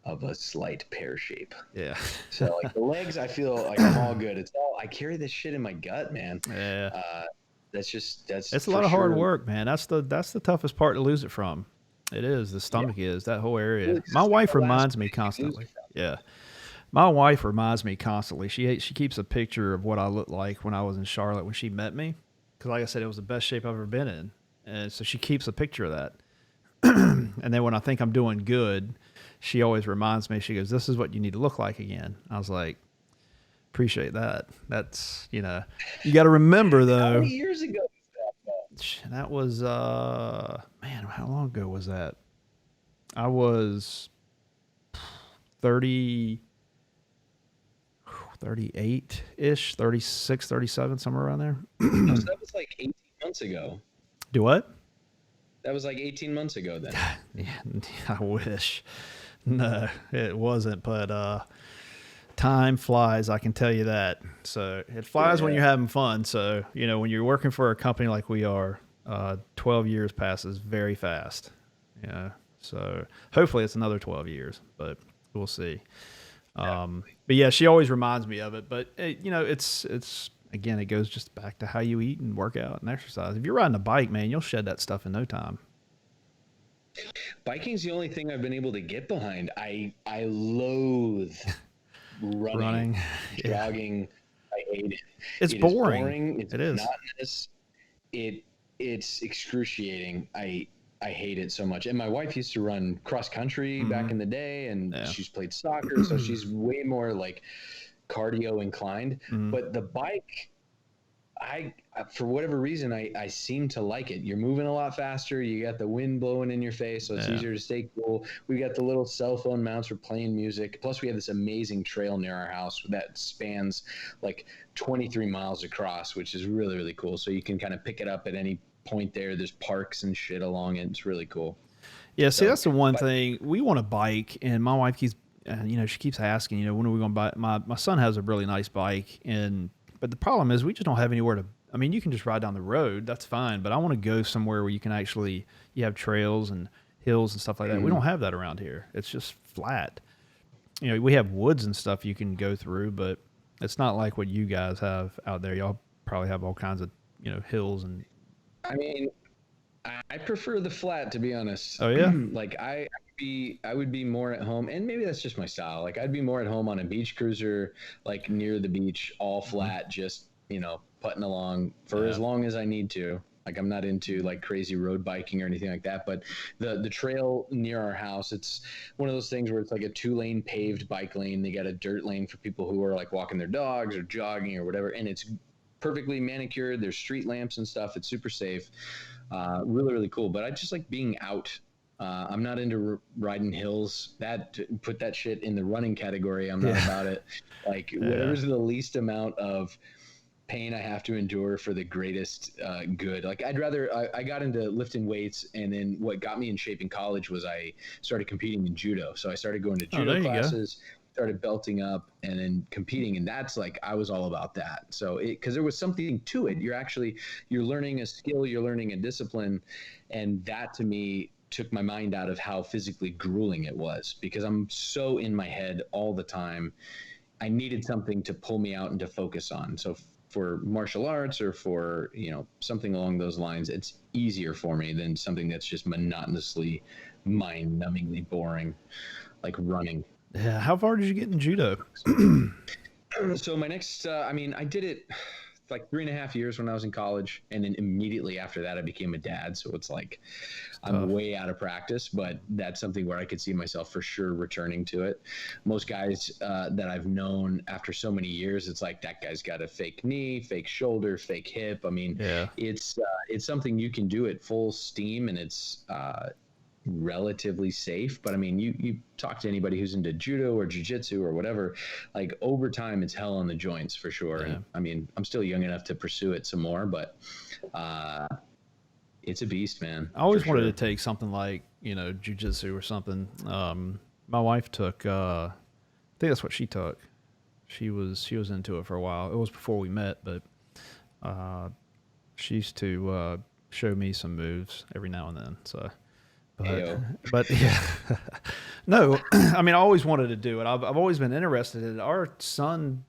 of a slight pear shape. Yeah. So like the legs, I feel like I'm all good. I carry this shit in my gut, man. Yeah. It's a lot of hard work, man. That's the toughest part to lose it from. It is. The stomach is that whole area. My wife reminds me constantly. Yeah. My wife reminds me constantly. She keeps a picture of what I looked like when I was in Charlotte when she met me. Because like I said, it was the best shape I've ever been in. And so she keeps a picture of that. And then when I think I'm doing good, she always reminds me, she goes, "This is what you need to look like again." I was like, appreciate that. That's, you got to remember though. How many years ago was that? That was, man, how long ago was that? I was 38-ish, 36, 37, somewhere around there. So that was like 18 months ago. Do what? That was like 18 months ago then. Yeah, I wish. No, it wasn't, but time flies, I can tell you that. So it flies when you're having fun. So, when you're working for a company like we are, 12 years passes very fast. So hopefully it's another 12 years, but we'll see. But yeah, she always reminds me of it. But it's again, it goes just back to how you eat and work out and exercise. If you're riding a bike, man, you'll shed that stuff in no time. Biking's the only thing I've been able to get behind. I loathe running, jogging. I hate it. It's boring. It's monotonous. It's excruciating. I hate it so much. And my wife used to run cross country back in the day, and she's played soccer, so she's way more like cardio inclined. But the bike, I for whatever reason, I seem to like it. You're moving a lot faster. You got the wind blowing in your face, so it's easier to stay cool. We got the little cell phone mounts for playing music. Plus, we have this amazing trail near our house that spans like 23 miles across, which is really, really cool. So you can kind of pick it up at any point there. There's parks and shit along it. It's really cool. Yeah, see, that's the one thing. We want a bike, and my wife keeps, she keeps asking, when are we going to buy? My son has a really nice bike, but the problem is we just don't have anywhere to. I mean, you can just ride down the road. That's fine, but I want to go somewhere where you can you have trails and hills and stuff like that. We don't have that around here. It's just flat. We have woods and stuff you can go through, but it's not like what you guys have out there. Y'all probably have all kinds of, hills and. I mean, I prefer the flat, to be honest. Oh yeah. Like I would be more at home, and maybe that's just my style. Like I'd be more at home on a beach cruiser, like near the beach, all flat, just putting along for as long as I need to. Like I'm not into like crazy road biking or anything like that. But the trail near our house, it's one of those things where it's like a 2-lane paved bike lane. They got a dirt lane for people who are like walking their dogs or jogging or whatever, and it's perfectly manicured. There's street lamps and stuff. It's super safe. Really, really cool. But I just like being out. I'm not into riding hills. Put that shit in the running category. I'm not about it. Like whatever's the least amount of pain I have to endure for the greatest good. Like I'd rather, I got into lifting weights, and then what got me in shape in college was I started competing in judo. So I started going to judo classes, started belting up, and then competing. And that's like, I was all about that. So because there was something to it. You're learning a skill, you're learning a discipline. And that to me took my mind out of how physically grueling it was, because I'm so in my head all the time. I needed something to pull me out and to focus on. So for martial arts or for, something along those lines, it's easier for me than something that's just monotonously mind-numbingly boring, like running. Yeah. How far did you get in judo? So my next, I did it like 3.5 years when I was in college, and then immediately after that, I became a dad. So it's like I'm way out of practice, but that's something where I could see myself for sure returning to it. Most guys that I've known after so many years, it's like that guy's got a fake knee, fake shoulder, fake hip. I mean, Yeah. it's something you can do at full steam, and it's relatively safe. But I mean, you talk to anybody who's into judo or jiu-jitsu or whatever, like over time it's hell on the joints for sure. Yeah. And I mean, I'm still young enough to pursue it some more, but it's a beast, man. I always wanted to take something like, jiu-jitsu or something. My wife took, I think that's what she took. She was into it for a while. It was before we met, but she used to show me some moves every now and then. So, but yeah, no, I mean, I always wanted to do it. I've always been interested in it. Our son,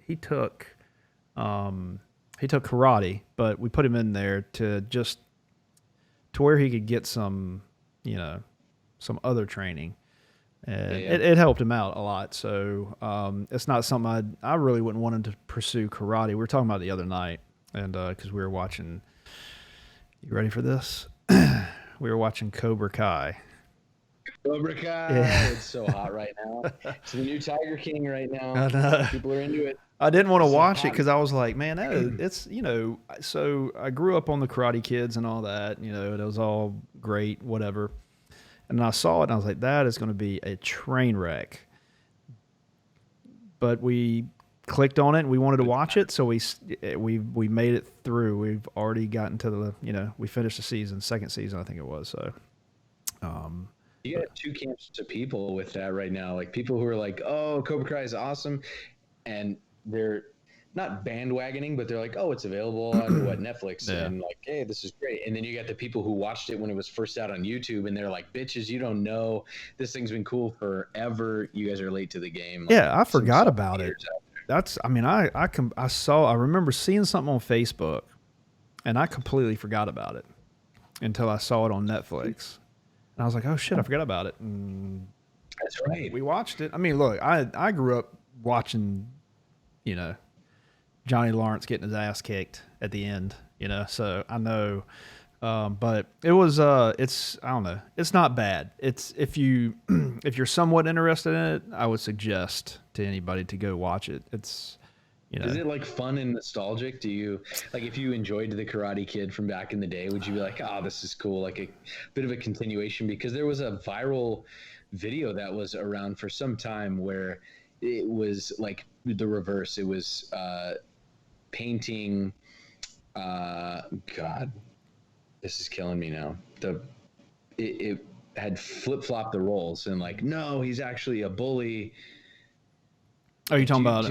he took karate, but we put him in there to where he could get some, some other traiing, and it helped him out a lot. So it's not something I really wouldn't want him to pursue karate. We were talking about it the other night, and because we were watching. You ready for this? We were watching Cobra Kai. Cobra Kai. Yeah. It's so hot right now. It's the new Tiger King right now. I know. People are into it. I didn't want to watch it because I was like, man, it's, so I grew up on the Karate Kids and all that, it was all great, whatever. And I saw it and I was like, that is going to be a train wreck. But we clicked on it and we wanted to watch it. So we made it through. We've already gotten to the, we finished the second season, I think it was. So, you got two camps of people with that right now. Like people who are like, oh, Cobra Kai is awesome. And they're not bandwagoning, but they're like, oh, it's available on Netflix. Yeah. And like, hey, this is great. And then you got the people who watched it when it was first out on YouTube and they're like, bitches, you don't know. This thing's been cool forever. You guys are late to the game. Like, yeah, I forgot about it. I remember seeing something on Facebook and I completely forgot about it until I saw it on Netflix. And I was like, oh shit, I forgot about it. And that's right. We watched it. I mean, look, I grew up watching, Johnny Lawrence getting his ass kicked at the end, so I know, but it was, I don't know. It's not bad. It's, if you're somewhat interested in it, I would suggest to anybody to go watch it. It's, Is it like fun and nostalgic? Do you like, if you enjoyed the Karate Kid from back in the day, would you be like, oh, this is cool. Like a bit of a continuation, because there was a viral video that was around for some time where it was like the reverse. It was, painting, God, this is killing me now. It had flip-flopped the roles and like, no, he's actually a bully. Are you talking about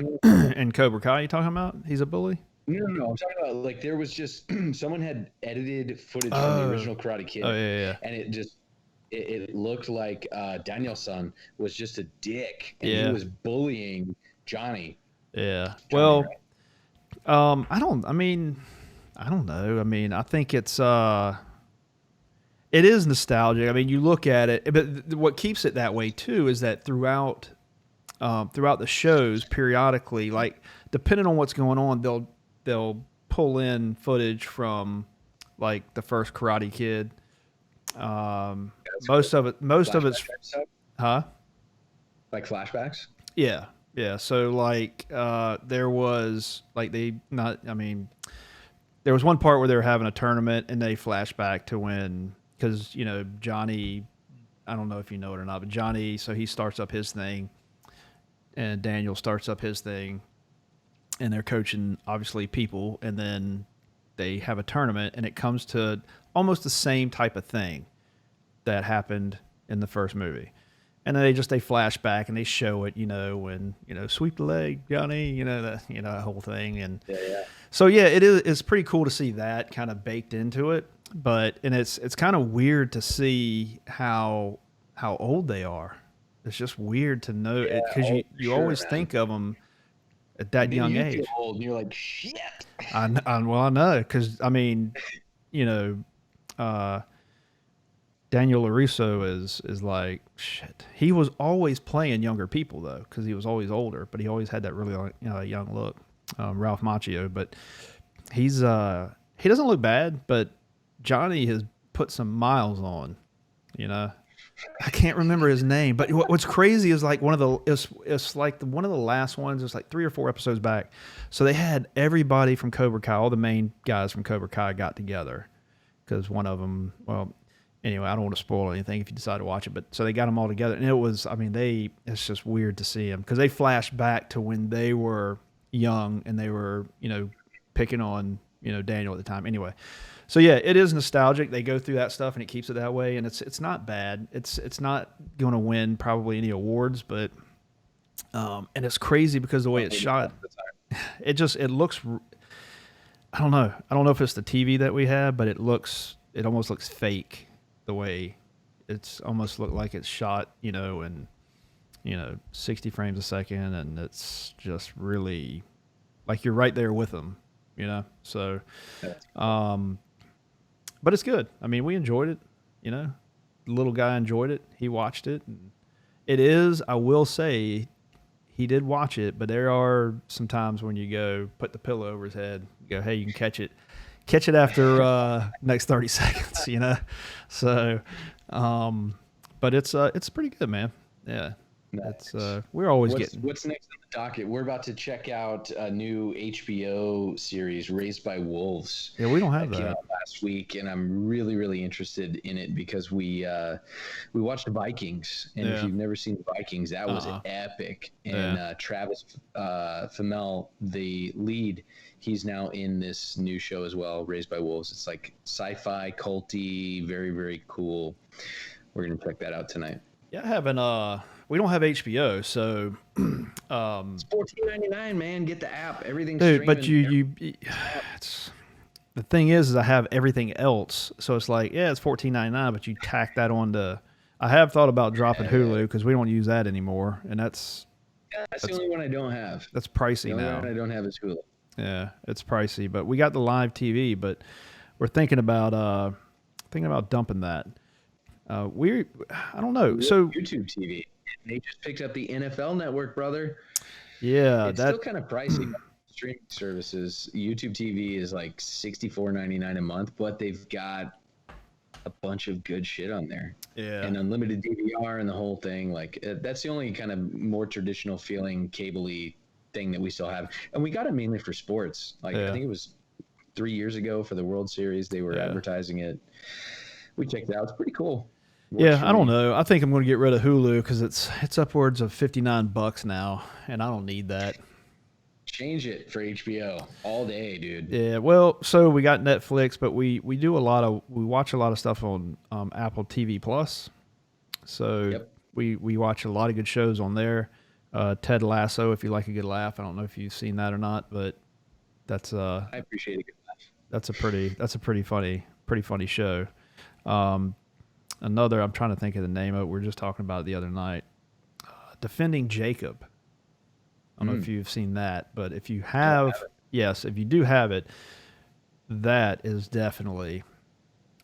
in Cobra Kai? You talking about he's a bully? No. I'm talking about like there was just someone had edited footage from the original Karate Kid. Oh yeah. And it looked like Daniel-san was just a dick and he was bullying Johnny. Yeah. Well, I don't know. I mean, I think it is nostalgic. I mean, you look at it, but what keeps it that way too is that throughout the shows, periodically, like depending on what's going on, they'll pull in footage from like the first Karate Kid. Most of it's huh? Like flashbacks? Yeah. Yeah, so like there was like there was one part where they were having a tournament and they flash back to when, because Johnny, I don't know if you know it or not, but Johnny, so he starts up his thing and Daniel starts up his thing and they're coaching obviously people, and then they have a tournament and it comes to almost the same type of thing that happened in the first movie. And then they flash back and they show it, when, sweep the leg, Johnny, that whole thing. And so, yeah, it's pretty cool to see that kind of baked into it. And it's kind of weird to see how old they are. It's just weird to know because you always think of them at that Maybe young you feel age. old and you're like, shit. Well, I know because I mean, you know, uh, Daniel LaRusso is like shit. He was always playing younger people though, because he was always older, but he always had that really young look. Ralph Macchio, but he doesn't look bad, but Johnny has put some miles on. You know, I can't remember his name, but what's crazy is like it's like one of the last ones. It's like 3 or 4 episodes back. So they had everybody from Cobra Kai, all the main guys from Cobra Kai got together because one of them. Well, anyway, I don't want to spoil anything if you decide to watch it, but so they got them all together, and it was. I mean, it's just weird to see them because they flash back to when they were young and they were picking on Daniel at the time. Anyway. So yeah, it is nostalgic. They go through that stuff and it keeps it that way, and it's not bad. It's not going to win probably any awards, but and it's crazy because the way it's shot, it looks. I don't know. I don't know if it's the TV that we have, but it almost looks fake the way it's almost looked like it's shot, in 60 frames a second, and it's just really like you're right there with them, So, but it's good. I mean, we enjoyed it. The little guy enjoyed it. He watched it. And it is, I will say, he did watch it, but there are some times when you go put the pillow over his head, you go, hey, you can catch it after next 30 seconds, So, but it's pretty good, man. Yeah. Nice. We're always what's next on the docket? We're about to check out a new HBO series, Raised by Wolves. Yeah, we don't have that. Came out last week, and I'm really, really interested in it because we watched Vikings, and if you've never seen Vikings, that was epic. And Travis Fimmel, the lead, he's now in this new show as well, Raised by Wolves. It's like sci-fi, culty, very, very cool. We're gonna check that out tonight. Yeah, I haven't. We don't have HBO, so it's $14.99, man. Get the app. Everything's dude. streaming. But the thing is I have everything else, so it's like it's $14.99, but you tack that on to. I have thought about dropping Hulu because we don't use that anymore, and that's the only one I don't have. That's pricey now. The only one I don't have is Hulu. Yeah, it's pricey, but we got the live TV, but we're thinking about dumping that. I don't know. So YouTube TV. They just picked up the NFL Network, brother. Yeah, it's still kind of pricey. Streaming services. YouTube TV is like $64.99 a month, but they've got a bunch of good shit on there. Yeah, and unlimited DVR and the whole thing. Like that's the only kind of more traditional feeling cable-y thing that we still have, and we got it mainly for sports. Like I think it was 3 years ago for the World Series. They were advertising it. We checked it out. It's pretty cool. I don't know. I think I'm going to get rid of Hulu because it's upwards of $59 now, and I don't need that. Change it for HBO all day, dude. Yeah, well, so we got Netflix, but we watch a lot of stuff on Apple TV Plus. So we watch a lot of good shows on there. Ted Lasso, if you like a good laugh. I don't know if you've seen that or not, but that's I appreciate a good laugh. That's a pretty funny show. Another, I'm trying to think of the name of it. We were just talking about it the other night. Defending Jacob. I don't know if you've seen that, but if you have, yes, if you do have it, that is definitely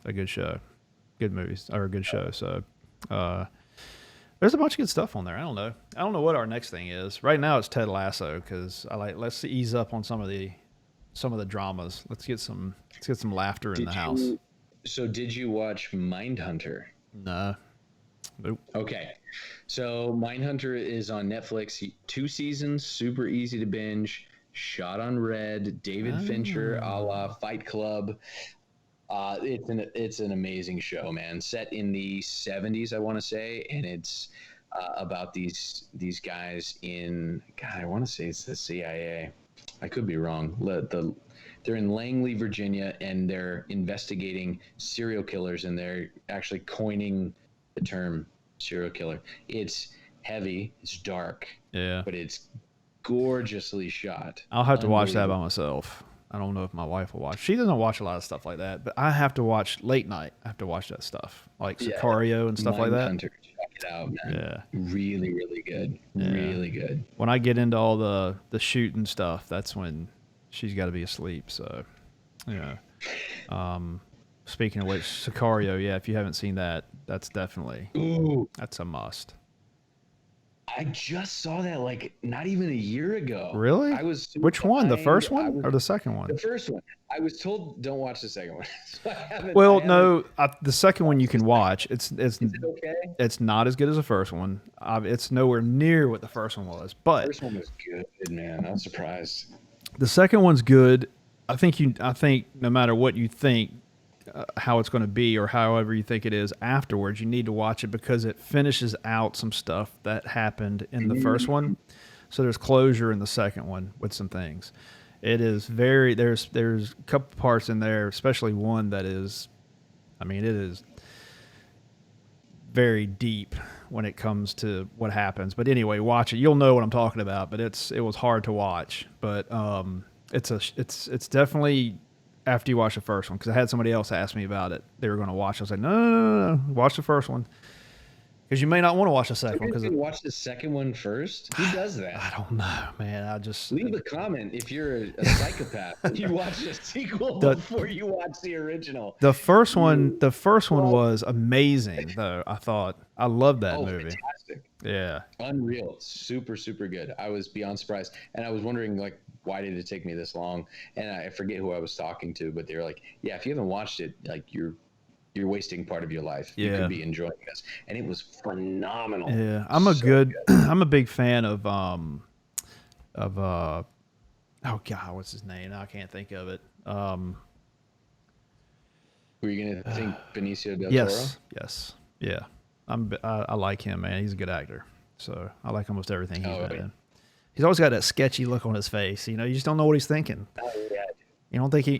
a good show, good movies or a good show. So, there's a bunch of good stuff on there. I don't know what our next thing is. Right now it's Ted Lasso because let's ease up on some of the dramas. Let's get some laughter in the house. So did you watch Mindhunter? No. Nope. Okay. So Mindhunter is on Netflix. 2 seasons, super easy to binge. Shot on Red, David Fincher, a la Fight Club. It's an amazing show, man. Set in the 70s, I want to say, and it's about these guys in I want to say it's the CIA. I could be wrong. They're in Langley, Virginia, and they're investigating serial killers, and they're actually coining the term serial killer. It's heavy, it's dark, but it's gorgeously shot. I'll have to watch that by myself. I don't know if my wife will watch. She doesn't watch a lot of stuff like that, but I have to watch late night. I have to watch that stuff, like Sicario and stuff like that. Check it out, man. Yeah. Really, really good. Yeah. Really good. When I get into all the shooting stuff, that's when she's got to be asleep. So, yeah. Speaking of which, Sicario, yeah, if you haven't seen that, that's a must. I just saw that like not even a year ago. Really? I was Which one? The first one or the second one? The first one. I was told don't watch the second one. So I haven't. No, the second one you can watch. Is it okay? It's not as good as the first one. It's nowhere near what the first one was. But the first one was good, man. I'm surprised. The second one's good. I think no matter what you think, how it's going to be or however you think it is afterwards, you need to watch it because it finishes out some stuff that happened in the first one. So there's closure in the second one with some things. It is there's a couple parts in there, especially one that is, it is very deep when it comes to what happens. But anyway, watch it. You'll know what I'm talking about, but it was hard to watch, but it's definitely after you watch the first one, because I had somebody else ask me about it. They were going to watch. I was like, no, watch the first one, because you may not want to watch the second one. Because watch the second one first. Who does that? I don't know, man. I just leave a comment if you're a psychopath. You watch the sequel before you watch the original. The first one was amazing, though. I loved that movie. Fantastic. Yeah, unreal, super, super good. I was beyond surprised, and I was wondering like, why did it take me this long? And I forget who I was talking to, but they were like, yeah, if you haven't watched it, like you're wasting part of your life. Yeah. You could be enjoying this. And it was phenomenal. Yeah. I'm a big fan of oh God, what's his name? I can't think of it. Were you going to think Benicio del Toro? Yes. Yeah. I like him, man. He's a good actor. So I like almost everything he's been in. He's always got that sketchy look on his face. You just don't know what he's thinking. Oh, yeah. You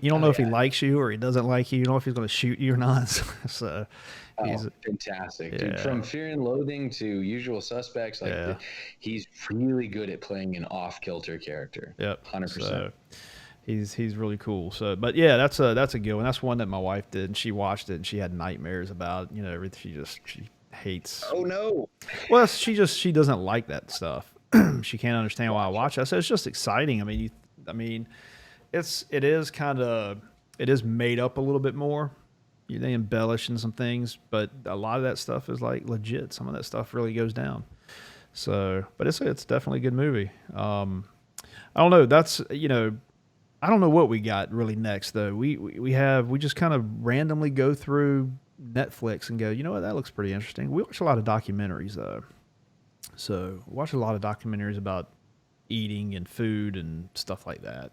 don't know if he likes you or he doesn't like you. You don't know if he's going to shoot you or not. So he's fantastic. Yeah. Dude, from Fear and Loathing to Usual Suspects, he's really good at playing an off-kilter character. Yep. 100%. So he's really cool. So, but yeah, that's a good one. That's one that my wife did, and she watched it and she had nightmares about, everything. She hates. Oh no. Well, she doesn't like that stuff. She can't understand why I watch it. I said it's just exciting. It is made up a little bit more. They embellish in some things, but a lot of that stuff is like legit. Some of that stuff really goes down. So, but it's definitely a good movie. I don't know. I don't know what we got really next though. We just kind of randomly go through Netflix and go, you know what, that looks pretty interesting. We watch a lot of documentaries though. So watch a lot of documentaries about eating and food and stuff like that.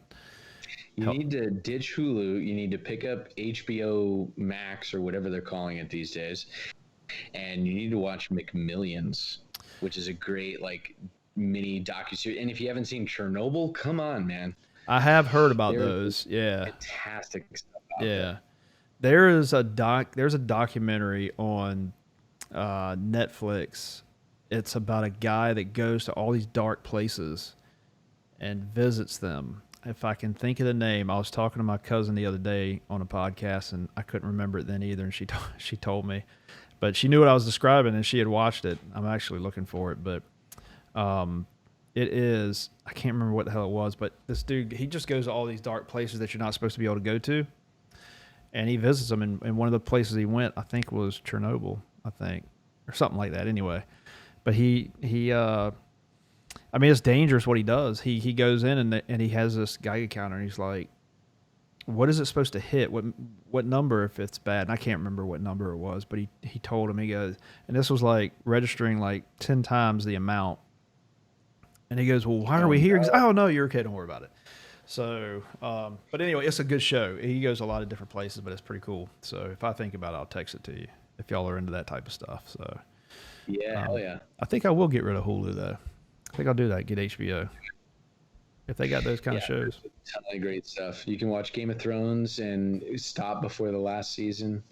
You need to ditch Hulu. You need to pick up HBO Max or whatever they're calling it these days. And you need to watch McMillions, which is a great mini docuseries. And if you haven't seen Chernobyl, come on, man. I have heard about those. Yeah. Fantastic stuff out there. There's a documentary on Netflix. It's about a guy that goes to all these dark places and visits them. If I can think of the name, I was talking to my cousin the other day on a podcast, and I couldn't remember it then either, and she told me. But she knew what I was describing, and she had watched it. I'm actually looking for it, but it is, I can't remember what the hell it was, but this dude, he just goes to all these dark places that you're not supposed to be able to go to, and he visits them, and one of the places he went, I think, was Chernobyl, or something like that anyway. But it's dangerous what he does. He goes in and he has this Geiger counter, and he's like, what is it supposed to hit? What number if it's bad? And I can't remember what number it was, but he told him, he goes, and this was like registering 10 times the amount. And he goes, well, why are we here? He goes, oh, no, you're okay. Don't worry about it. So, but anyway, it's a good show. He goes a lot of different places, but it's pretty cool. So if I think about it, I'll text it to you if y'all are into that type of stuff. So yeah, hell yeah. I think I will get rid of Hulu though. I think I'll do that. Get HBO if they got those kind of shows. A ton of great stuff. You can watch Game of Thrones and stop before the last season.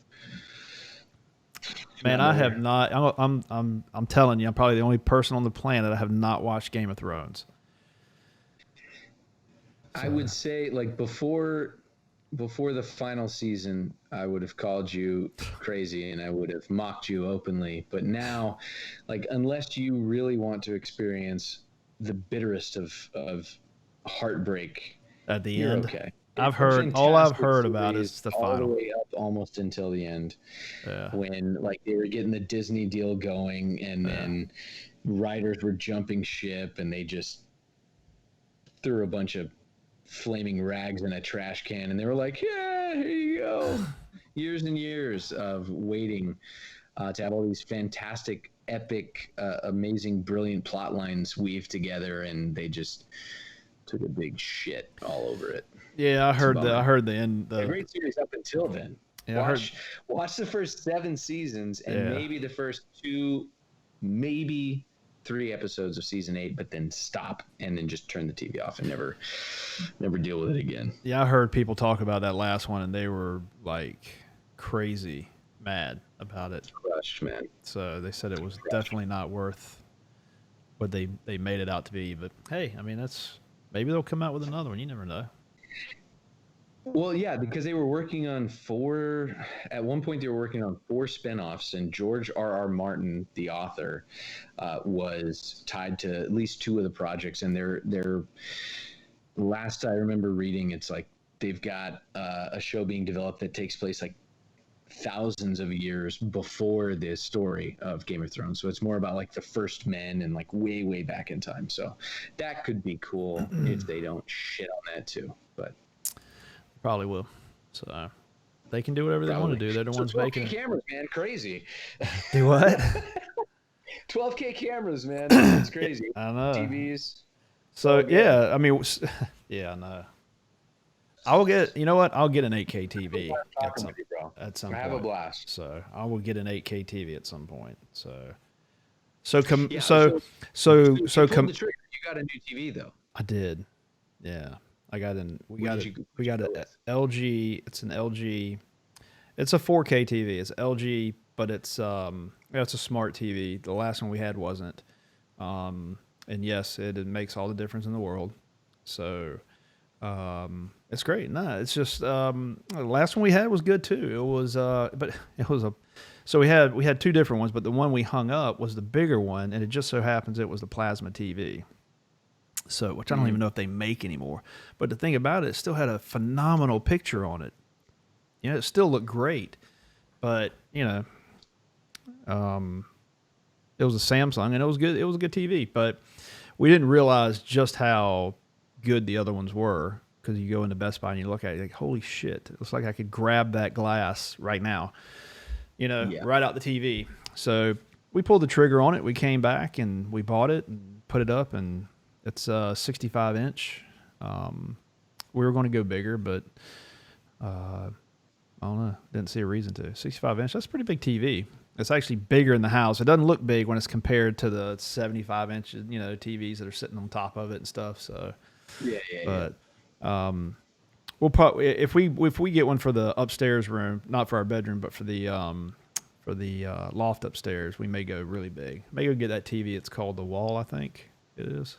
Man, I have not. I'm telling you, I'm probably the only person on the planet I have not watched Game of Thrones. So. I would say before before the final season, I would have called you crazy and I would have mocked you openly. But now, like, unless you really want to experience the bitterest of heartbreak, At the you're end, okay. I've It's a heard all I've fantastic heard about series is the all the final. way up almost until the end, Yeah, when like they were getting the Disney deal going, and yeah. then writers were jumping ship, and they just threw a bunch of flaming rags in a trash can, and they were like, "Yeah, here you go." Years and years of waiting to have all these fantastic, epic, amazing, brilliant plot lines weave together, and they just took a big shit all over it. Yeah, I It's a heard that. I bummer. heard the end. A great series up until then. Yeah, I heard. Watch the first 7 seasons and Yeah, maybe the first two, maybe 3 episodes of season 8, but then stop and then just turn the TV off and never deal with it again. yeah, I heard people talk about that last one, and they were like crazy mad about it. Crushed, man. So they said it was Crushed. definitely not worth what they made it out to be. But hey, I mean, that's maybe they'll come out with another one. You never know. Well, yeah, because they were working on at one point they were working on 4 spinoffs, and George R. Martin, the author, was tied to at least 2 of the projects. And they're last I remember reading, it's like they've got a show being developed that takes place like thousands of years before the story of Game of Thrones. So it's more about like the first men and like way back in time. So that could be cool if they don't shit on that too. But Probably will. So they can do whatever they want to do. They're the ones 12K making it. cameras, man, crazy. Do what? 12K cameras, man, it's crazy. I know. TVs. So yeah, I mean, yeah, I know. I will get. You know what? I'll get an 8K TV at some Bro. at some I point. have a blast. So I will get an 8K TV at some point. So come. Yeah, So you pulled come. the trigger. You got a new TV though. I did. Yeah, I got an. We What got did it. you- We got go a with? LG. It's an LG. It's a 4K TV. It's LG, but it's a smart TV. The last one we had wasn't. And yes, it makes all the difference in the world. So it's great. No, it's just the last one we had was good too. It was but it was a so we had 2 different ones, but the one we hung up was the bigger one, and it just so happens it was the plasma TV. So, which I don't even know if they make anymore. But the thing about it still had a phenomenal picture on it. You know, it still looked great. But, you know, it was a Samsung, and it was good. It was a good TV, but we didn't realize just how good the other ones were, because you go into Best Buy and you look at it, like, holy shit! It looks like I could grab that glass right now, you know, Yeah. right out the TV. So we pulled the trigger on it. We came back and we bought it and put it up, and it's a 65 inch. We were going to go bigger, but I don't know. Didn't see a reason to. 65 inch. That's a pretty big TV. It's actually bigger in the house. It doesn't look big when it's compared to the 75 inch, you know, TVs that are sitting on top of it and stuff. So, Yeah. but we'll probably if we get one for the upstairs room, not for our bedroom, but for the loft upstairs, we may go really big. May go get that TV. It's called the Wall, I think it is.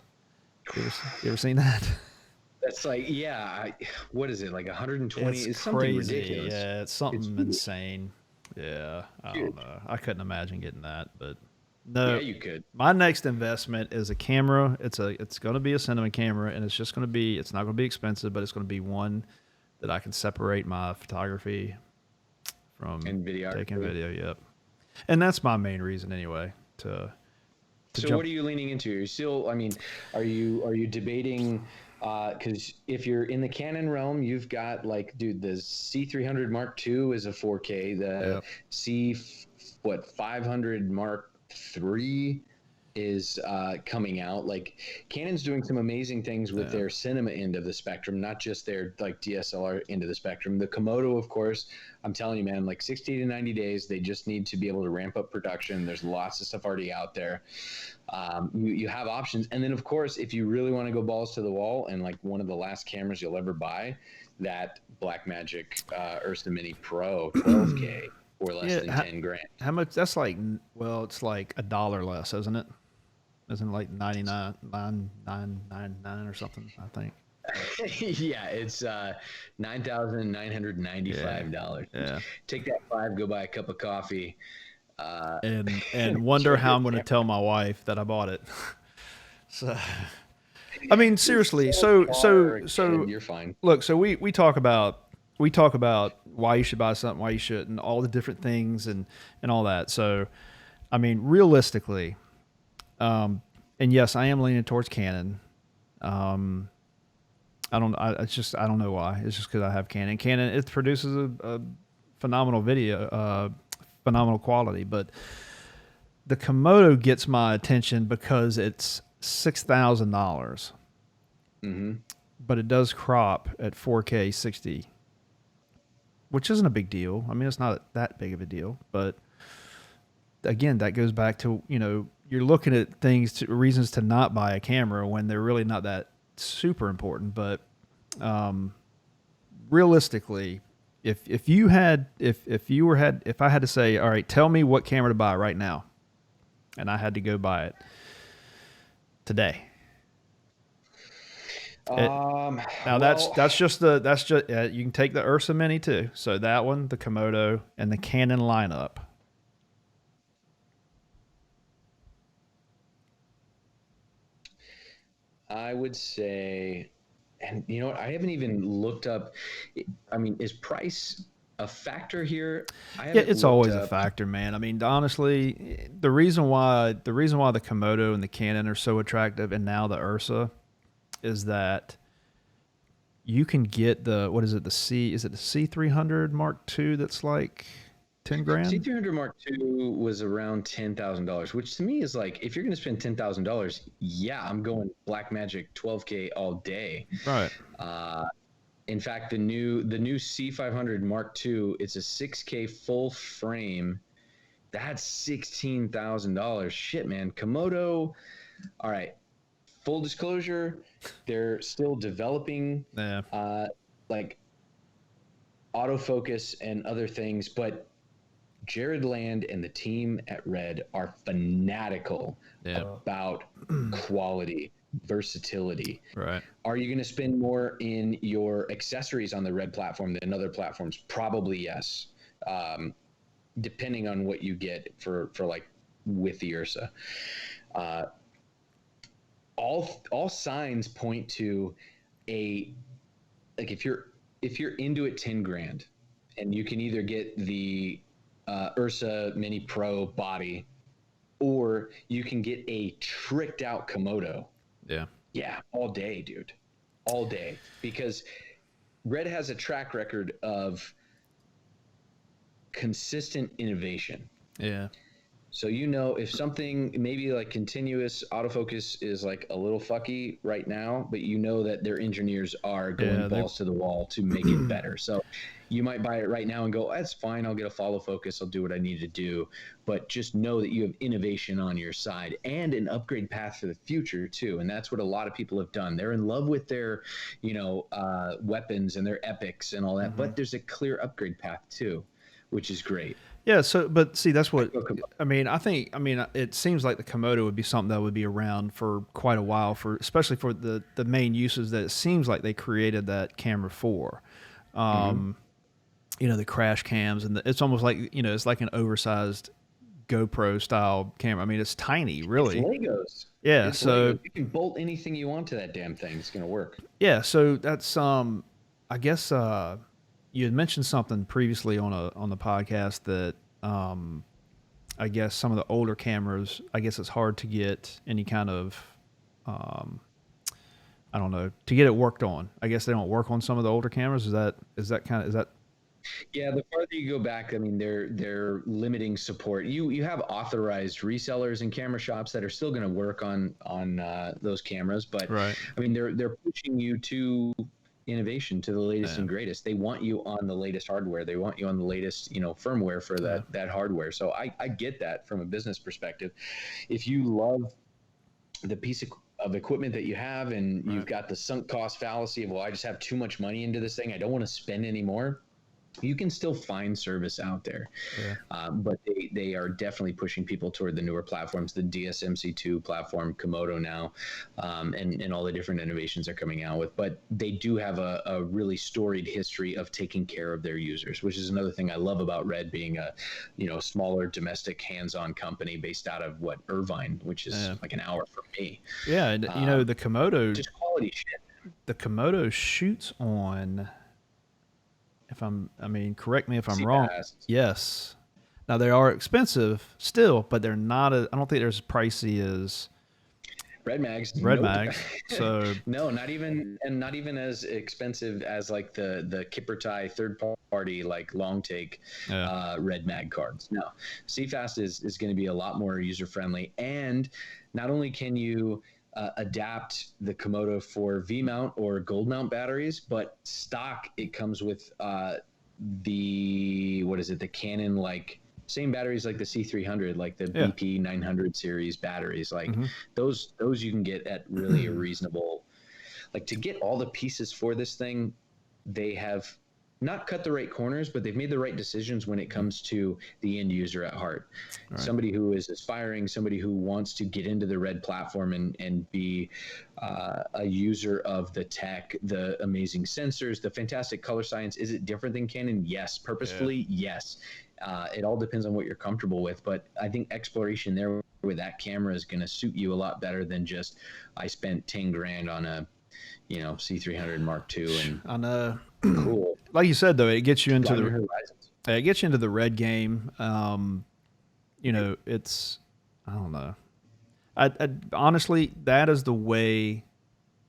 You ever seen that? That's like, what is it, like 120? It's something crazy. ridiculous. Yeah, it's something It's- insane. Yeah, I Huge. don't know. I couldn't imagine getting that, but no. Yeah, you could. My next investment is a camera. It's going to be a cinema camera, and it's not going to be expensive, but it's going to be one that I can separate my photography from And videography. taking video. Yep, and that's my main reason anyway. To So jump. what are you leaning into? Are you still, I mean, are you debating, because if you're in the Canon realm, you've got like, dude, the C300 Mark II is a 4K. The Yep. 500 Mark III is coming out. Like, Canon's doing some amazing things with their cinema end of the spectrum, not just their like DSLR end of the spectrum. The Komodo, of course, I'm telling you, man, like 60 to 90 days, they just need to be able to ramp up production. There's lots of stuff already out there. You have options. And then, of course, if you really want to go balls to the wall, and like one of the last cameras you'll ever buy, that Blackmagic URSA Mini Pro 12K for less than 10 grand. How much? That's like, well, it's like $1 less, isn't it? Isn't it like 99 or something? I think. Yeah, it's $9,995. Yeah. Take that 5, go buy a cup of coffee, uh, And wonder enjoy how your I'm going to camera. tell my wife that I bought it. So, I mean, Just seriously. sell a car and you're fine. Look. So we talk about why you should buy something, why you shouldn't, all the different things, and all that. So, I mean, realistically, and yes, I am leaning towards Canon. Um, I don't know why. It's just because I have Canon. Canon, it produces a phenomenal video, phenomenal quality. But the Komodo gets my attention because it's $6,000, Mm-hmm. but it does crop at 4K 60, which isn't a big deal. I mean, it's not that big of a deal. But again, that goes back to, you're looking at reasons to not buy a camera when they're really not that super important. But realistically, if I had to say, all right, tell me what camera to buy right now, and I had to go buy it today. Now Well, that's just you can take the URSA Mini too. So that one, the Komodo, and the Canon lineup. I would say, and you know what? I haven't even looked up. I mean, is price a factor here? I Yeah, haven't it's looked always a up. factor, man. I mean, honestly, the Komodo and the Canon are so attractive, and now the URSA, is that you can get what is it, the C300 Mark II that's like 10 grand? C300 Mark II was around $10,000, which to me is like, if you're going to spend $10,000, yeah, I'm going Blackmagic 12K all day. Right. Uh, in fact, the new C500 Mark II, it's a 6K full frame. That's $16,000. Shit, man. Komodo. All right. Full disclosure, they're still developing Yeah. like autofocus and other things, but Jared Land and the team at RED are fanatical Yeah. about quality, versatility. Right. Are you going to spend more in your accessories on the RED platform than other platforms? Probably yes, depending on what you get for like with the URSA. Uh, all signs point to a like if you're into it 10 grand and you can either get the URSA Mini Pro body or you can get a tricked out Komodo. Yeah. Yeah, all day, dude. All day. Because Red has a track record of consistent innovation. Yeah. So if something maybe like continuous autofocus is like a little fucky right now, but that their engineers are going balls to the wall to make it better. So you might buy it right now and go, that's fine, I'll get a follow focus, I'll do what I need to do. But just know that you have innovation on your side and an upgrade path for the future too. And that's what a lot of people have done. They're in love with their, weapons and their epics and all that, but there's a clear upgrade path too, which is great. Yeah, but see, that's what I mean. I mean, it seems like the Komodo would be something that would be around for quite a while, especially for the main uses that it seems like they created that camera for. The crash cams, and it's almost like it's like an oversized GoPro style camera. I mean, it's tiny, really. It's Legos. Yeah, it's so Legos. You can bolt anything you want to that damn thing. It's gonna work. Yeah, so that's I guess you had mentioned something previously on the podcast that I guess some of the older cameras, I guess it's hard to get any kind of I don't know, to get it worked on. I guess they don't work on some of the older cameras. Is that Yeah, the farther you go back, I mean, they're limiting support. You have authorized resellers and camera shops that are still going to work on those cameras, but right. I mean, they're pushing you to innovation, to the latest and greatest. They want you on the latest hardware. They want you on the latest firmware for that hardware. So I get that from a business perspective. If you love the piece of equipment that you have and you've got the sunk cost fallacy of, well, I just have too much money into this thing, I don't want to spend any more. you can still find service out there. Yeah. But they are definitely pushing people toward the newer platforms, the DSMC2 platform, Komodo now, and all the different innovations they're coming out with. But they do have a really storied history of taking care of their users, which is another thing I love about RED being a, smaller domestic hands-on company based out of Irvine, which is like an hour from me. Yeah, and the Komodo, just quality shit. The Komodo shoots on. Correct me if I'm wrong. Yes. Now they are expensive still, but they're not. I don't think they're as pricey as Red Mags. Red Mags. So no, not even as expensive as like the Kippertie third party like long take Red Mag cards. No, CFast is going to be a lot more user friendly, and not only can you adapt the Komodo for V mount or gold mount batteries, but stock it comes with the Canon like same batteries like the C300, like the BP 900 series batteries, like those you can get at really a reasonable, like to get all the pieces for this thing. They have not cut the right corners, but they've made the right decisions when it comes to the end user at heart. Right. Somebody who is aspiring, somebody who wants to get into the RED platform and be a user of the tech, the amazing sensors, the fantastic color science. Is it different than Canon? Yes. Purposefully, yes. It all depends on what you're comfortable with, but I think exploration there with that camera is going to suit you a lot better than just I spent 10 grand on a C300 Mark II, and I know. Cool. Like you said, though, it gets you into the RED game. It's I don't know. I honestly, that is the way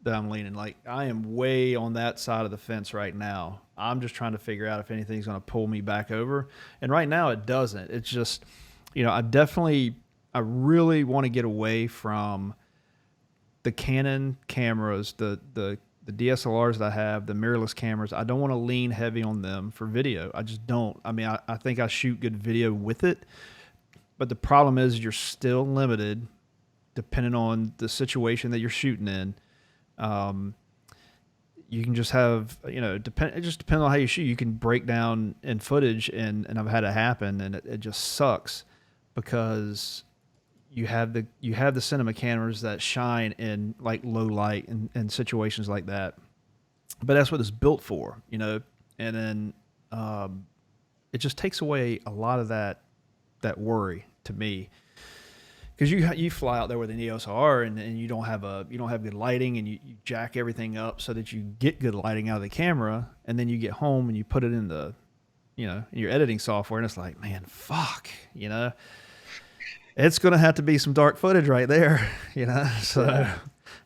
that I'm leaning. Like I am way on that side of the fence right now. I'm just trying to figure out if anything's going to pull me back over, and right now it doesn't. It's just, I really want to get away from the Canon cameras, the DSLRs that I have, the mirrorless cameras. I don't want to lean heavy on them for video. I just don't. I mean, I think I shoot good video with it, but the problem is you're still limited depending on the situation that you're shooting in. You can just have, it just depends on how you shoot. You can break down in footage, and I've had it happen, and it just sucks because you have the cinema cameras that shine in like low light and situations like that, but that's what it's built for, and then it just takes away a lot of that worry to me, because you fly out there with an EOS R and you don't have good lighting, and you jack everything up so that you get good lighting out of the camera, and then you get home and you put it in the in your editing software, and it's like, man, fuck, it's going to have to be some dark footage right there, so I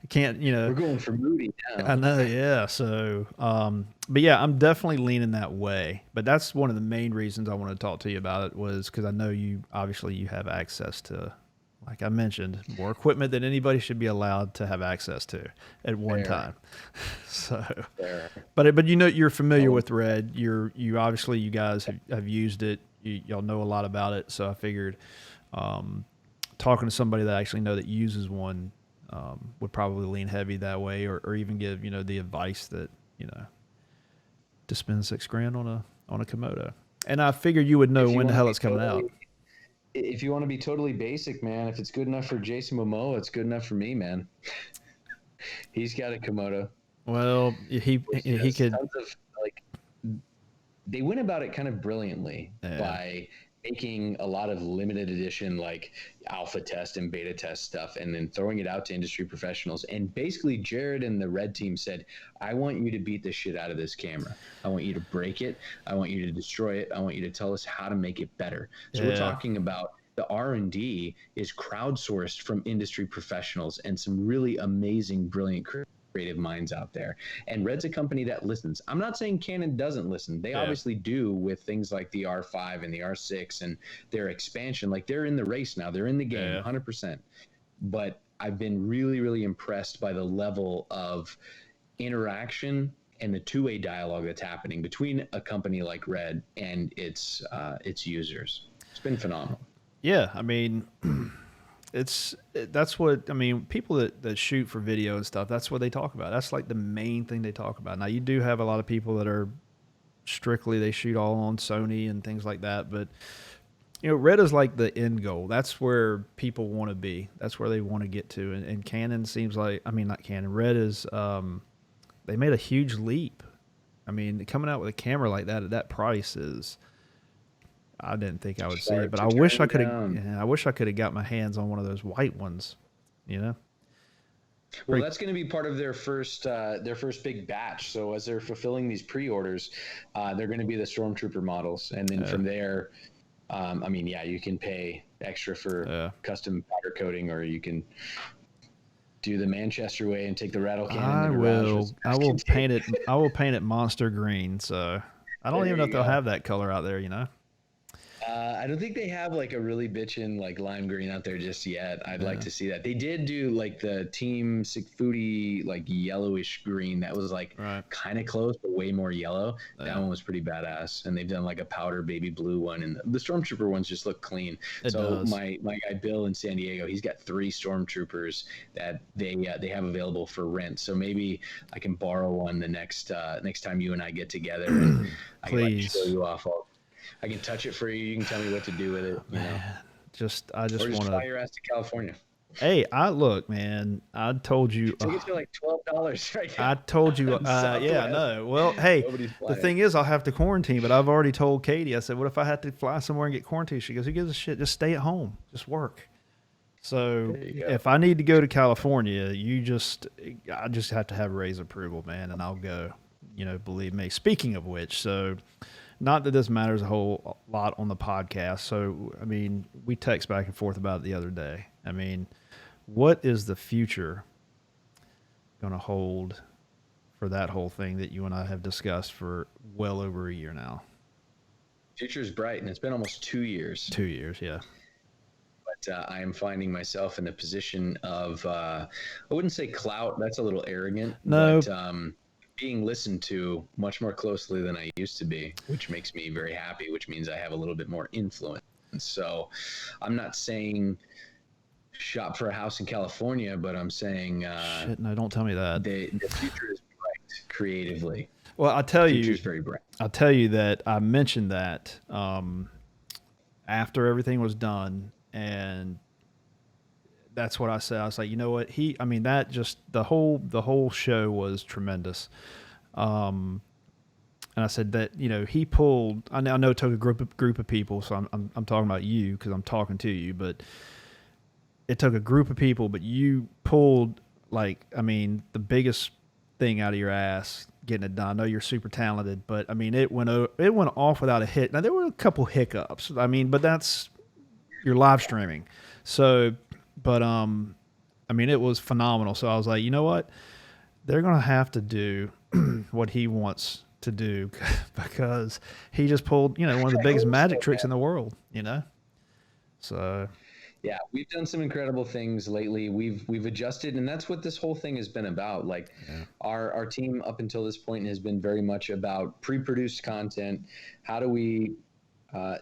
can't, We're going for moody now. I know, yeah. So, but yeah, I'm definitely leaning that way. But that's one of the main reasons I wanted to talk to you about it, was because I know you have access to, like I mentioned, more equipment than anybody should be allowed to have access to at one time. So, but you're familiar with RED. You obviously, you guys have used it. Y'all know a lot about it. So I figured, talking to somebody that I actually know that uses one would probably lean heavy that way, or even give the advice that to spend $6,000 on a Komodo. And I figured you would know when the hell it's coming out. If you want to be totally basic, man, if it's good enough for Jason Momoa, it's good enough for me, man. He's got a Komodo. Well, he could. They went about it kind of brilliantly by making a lot of limited edition like alpha test and beta test stuff, and then throwing it out to industry professionals. And basically Jared and the RED team said, I want you to beat the shit out of this camera. I want you to break it. I want you to destroy it. I want you to tell us how to make it better. So we're talking about the R&D is crowdsourced from industry professionals and some really amazing, brilliant creative minds out there. And RED's a company that listens. I'm not saying Canon doesn't listen. They obviously do, with things like the R5 and the R6 and their expansion. Like, they're in the race now. They're in the game 100%. But I've been really, really impressed by the level of interaction and the two-way dialogue that's happening between a company like RED and its users. It's been phenomenal. Yeah, I mean, that's what I mean. People that shoot for video and stuff, that's what they talk about. That's like the main thing they talk about. Now, you do have a lot of people that are strictly they shoot all on Sony and things like that, but Red is like the end goal. That's where people want to be. That's where they want to get to. And Canon seems like, I mean, not Canon. Red is, they made a huge leap. I mean, coming out with a camera like that at that price is, I didn't think I would see it, but I wish I could have. Yeah, I wish I could have got my hands on one of those white ones. Well, that's going to be part of their first big batch. So as they're fulfilling these pre-orders, they're going to be the Stormtrooper models, and then from there. I mean, yeah, you can pay extra for custom powder coating, or you can do the Manchester way and take the rattle can. I will paint it. I will paint it monster green. So I don't even know if they'll have that color out there. I don't think they have like a really bitchin' like lime green out there just yet. I'd like to see that. They did do like the Team Sigfudi like yellowish green that was like kind of close but way more yellow. That one was pretty badass. And they've done like a powder baby blue one, and the Stormtrooper ones just look clean. My guy Bill in San Diego, he's got 3 Stormtroopers that they have available for rent. So maybe I can borrow one the next time you and I get together, and I can like, show you off all. I can touch it for you. You can tell me what to do with it. Man, I just want to fly your ass to California. Hey, look, man. I told you. Tickets are like $12 right now. I told you. Yeah, I know. Well, hey, the thing is, I'll have to quarantine. But I've already told Katie. I said, "What if I had to fly somewhere and get quarantined?" She goes, "Who gives a shit? Just stay at home. Just work." So if I need to go to California, I just have to have Ray's approval, man, and I'll go. Believe me. Speaking of which, so. Not that this matters a whole lot on the podcast. So, I mean, we text back and forth about it the other day. I mean, what is the future going to hold for that whole thing that you and I have discussed for well over a year now? Future is bright, and it's been almost 2 years. 2 years, yeah. But I am finding myself in the position of, I wouldn't say clout. That's a little arrogant. No. But, being listened to much more closely than I used to be, which makes me very happy, which means I have a little bit more influence. And so I'm not saying shop for a house in California, but I'm saying shit, no, don't tell me that. The future is bright creatively. Well, I'll tell you, future's very bright. I'll tell you that I mentioned that after everything was done, and that's what I said. I was like, you know what? That just the whole show was tremendous. And I said that, he pulled, I know it took a group of people. So I'm talking about you cause I'm talking to you, but it took a group of people, but you pulled the biggest thing out of your ass getting it done. I know you're super talented, but it went off without a hit. Now there were a couple hiccups. But that's, you're live streaming. So, but, it was phenomenal. So I was like, you know what? They're going to have to do what he wants to do because he just pulled, one of the biggest magic tricks in the world, So. Yeah, we've done some incredible things lately. We've adjusted, and that's what this whole thing has been about. Our team up until this point has been very much about pre-produced content. How do we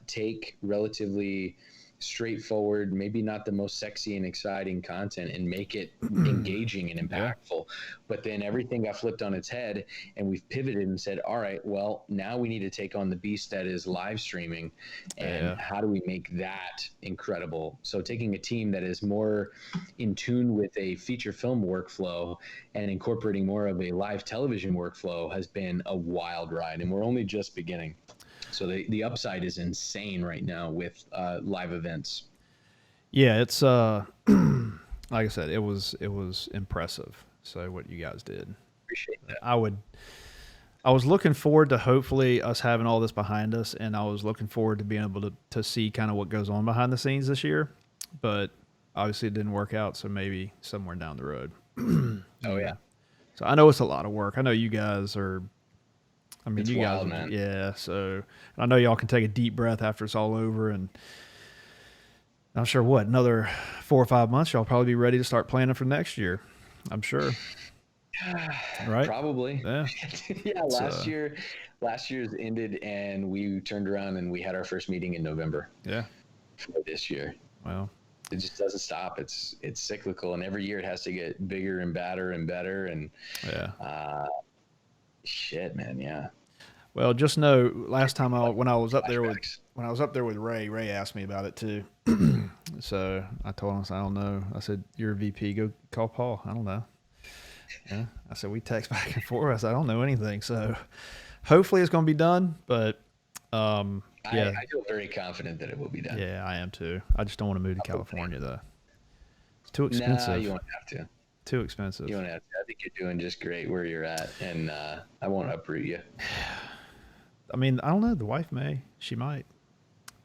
take relatively straightforward, maybe not the most sexy and exciting content and make it engaging and impactful. But then everything got flipped on its head, and we've pivoted and said, all right, well, now we need to take on the beast that is live streaming, and how do we make that incredible? So taking a team that is more in tune with a feature film workflow and incorporating more of a live television workflow has been a wild ride, and we're only just beginning. So the upside is insane right now with live events. Yeah, it's like I said, it was impressive. So what you guys did, appreciate that. I was looking forward to hopefully us having all this behind us, and I was looking forward to being able to see kind of what goes on behind the scenes this year. But obviously it didn't work out, so maybe somewhere down the road. Oh yeah. So I know it's a lot of work. I know you guys are. It's you wild, guys, man. Yeah. So I know y'all can take a deep breath after it's all over, and I'm sure another 4 or 5 months, y'all probably be ready to start planning for next year. I'm sure. Right? Probably. Yeah. Yeah. Last year's ended, and we turned around and we had our first meeting in November. Yeah. For this year. Well, it just doesn't stop. It's cyclical, and every year it has to get bigger and badder and better. And shit, man. Yeah. Well, just know last time when I was up there with Flashbacks. Ray asked me about it too. So I told him, I said, I don't know. I said, you're a VP, go call Paul. I don't know. Yeah. I said, we text back and forth. I said, I don't know anything. So hopefully it's going to be done, but yeah, I feel very confident that it will be done. yeah, I am too. I just don't want to move to California though. It's too Nah, expensive. you won't have to. Too expensive. You won't have to. I think you're doing just great where you're at, and I won't uproot you. I mean, I don't know. The wife may, she might,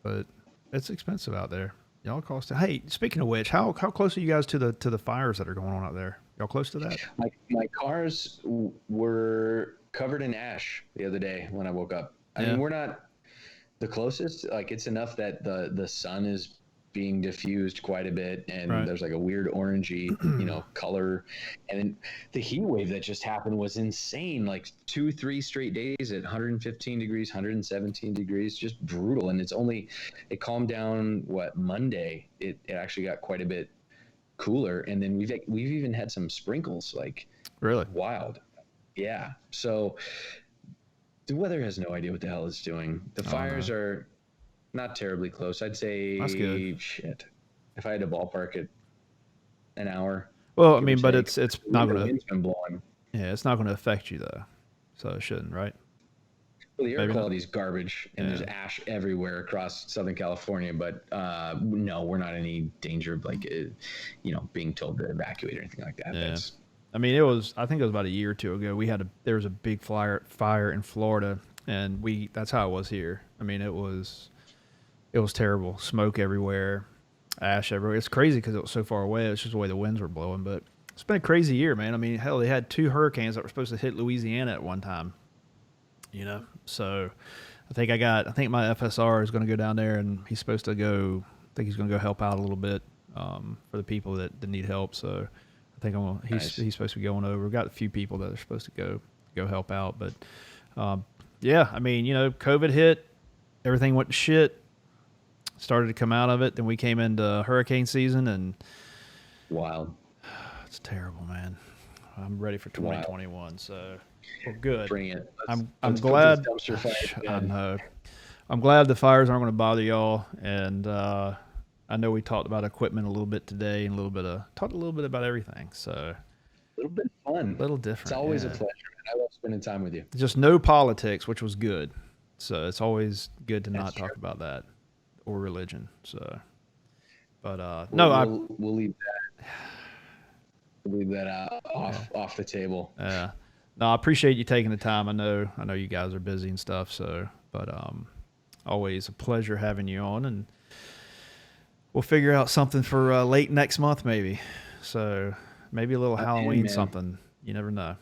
but it's expensive out there. Y'all cost. Hey, speaking of which, how close are you guys to the fires that are going on out there? Y'all close to that? My cars were covered in ash the other day when I woke up. I mean, we're not the closest. Like, it's enough that the sun is being diffused quite a bit, and Right. there's like a weird orangey, color. And then the heat wave that just happened was insane. Like 2-3 straight days at 115 degrees, 117 degrees, just brutal. And it calmed down Monday. It actually got quite a bit cooler, and then we've even had some sprinkles, like Really? wild. Yeah. So the weather has no idea what the hell it's doing. The fires are not terribly close. I'd say That's good. shit. If I had to ballpark it, an hour. Well, I give or mean, but take. it's not The gonna. wind's been blowing. Yeah, it's not gonna affect you though, so it shouldn't, right? Well, the air Maybe not. quality is garbage, and there's ash everywhere across Southern California. But no, we're not in any danger of being told to evacuate or anything like that. Yeah. I mean, I think it was about a year or two ago. There was a big fire in Florida, and that's how it was here. I mean, it was terrible. Smoke everywhere, ash everywhere. It's crazy because it was so far away. It's just the way the winds were blowing. But it's been a crazy year, man. I mean, hell, they had 2 hurricanes that were supposed to hit Louisiana at one time. So I think my FSR is going to go down there, and he's supposed to go. I think he's going to go help out a little bit for the people that need help. So I think he's supposed to be going over. We've got a few people that are supposed to go help out. But yeah, I mean, COVID hit, everything went to shit. Started to come out of it. Then we came into hurricane season, and wild. It's terrible, man. I'm ready for 2021. So we're good. Bring it. I'm glad. I know. I'm glad the fires aren't going to bother y'all. And I know we talked about equipment a little bit today, and talked a little bit about everything. So a little bit fun, a little different. It's always a pleasure. Man. I love spending time with you. Just no politics, which was good. So it's always good to not talk about that or religion. So, but we'll leave that. We'll leave that off the table. Yeah. No, I appreciate you taking the time. I know you guys are busy and stuff. So, but always a pleasure having you on, and we'll figure out something for late next month, maybe. So maybe a little Halloween something. You never know.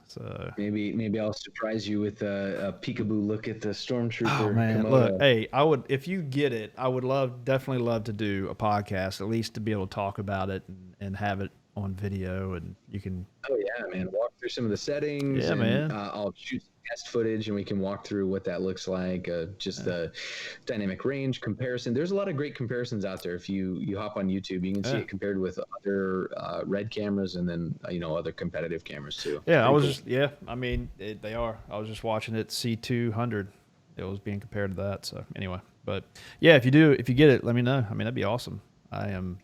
So maybe I'll surprise you with a peekaboo look at the Stormtrooper. Oh man, Komodo. Look, hey, if you get it, I would definitely love to do a podcast, at least to be able to talk about it and have it on video, and you can. Oh yeah, man! Walk through some of the settings. Yeah, man. I'll shoot some test footage, and we can walk through what that looks like. The dynamic range comparison. There's a lot of great comparisons out there. If you hop on YouTube, you can see it compared with other RED cameras, and then other competitive cameras too. Yeah, I mean, they are. I was just watching it. C200. It was being compared to that. So anyway, but yeah, if you get it, let me know. I mean, that'd be awesome. I am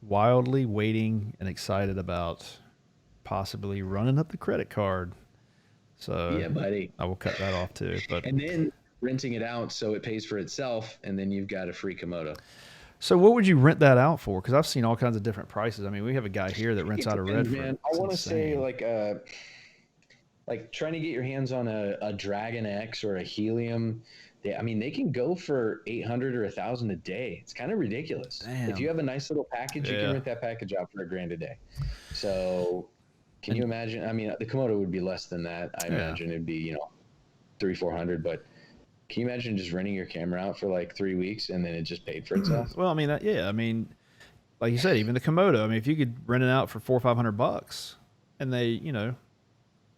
wildly waiting and excited about possibly running up the credit card. So yeah, buddy, I will cut that off too. But and then renting it out so it pays for itself, and then you've got a free Komodo. So what would you rent that out for? Because I've seen all kinds of different prices. I mean, we have a guy here that rents out a RED. Man, I want to say like trying to get your hands on a Dragon X or a Helium. They can go for $800 or $1,000 a day. It's kind of ridiculous. Damn. If you have a nice little package, you can rent that package out for $1,000 a day. So, can you imagine? I mean, the Komodo would be less than that. I imagine it'd be $300-400. But can you imagine just renting your camera out for like 3 weeks and then it just paid for itself? Well, I mean, I mean, like you said, even the Komodo. I mean, if you could rent it out for $400 or $500, and they,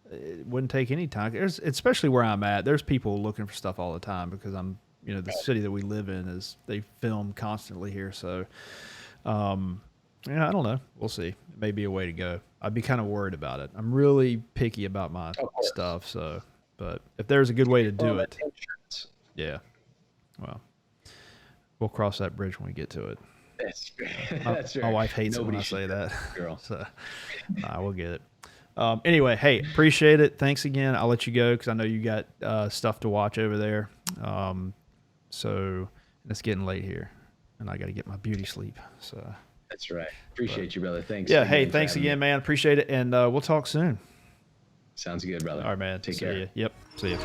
it wouldn't take any time. Especially where I'm at, there's people looking for stuff all the time because I'm, the city that we live in they film constantly here. So, I don't know. We'll see. It may be a way to go. I'd be kind of worried about it. I'm really picky about my stuff. So, But if there's a good way to do Well, it, insurance. yeah. Well, we'll cross that bridge when we get to it. That's My right. wife hates Nobody it when I should say do that. girl. So, we'll get it. Anyway, hey, appreciate it. Thanks again. I'll let you go because I know you got stuff to watch over there. So it's getting late here, and I got to get my beauty sleep. So That's right. Appreciate you, brother. Thanks. yeah, hey, for thanks having me. again, man. Appreciate it, and we'll talk soon. Sounds good, brother. All right, man. Take See care. ya. Yep. See ya.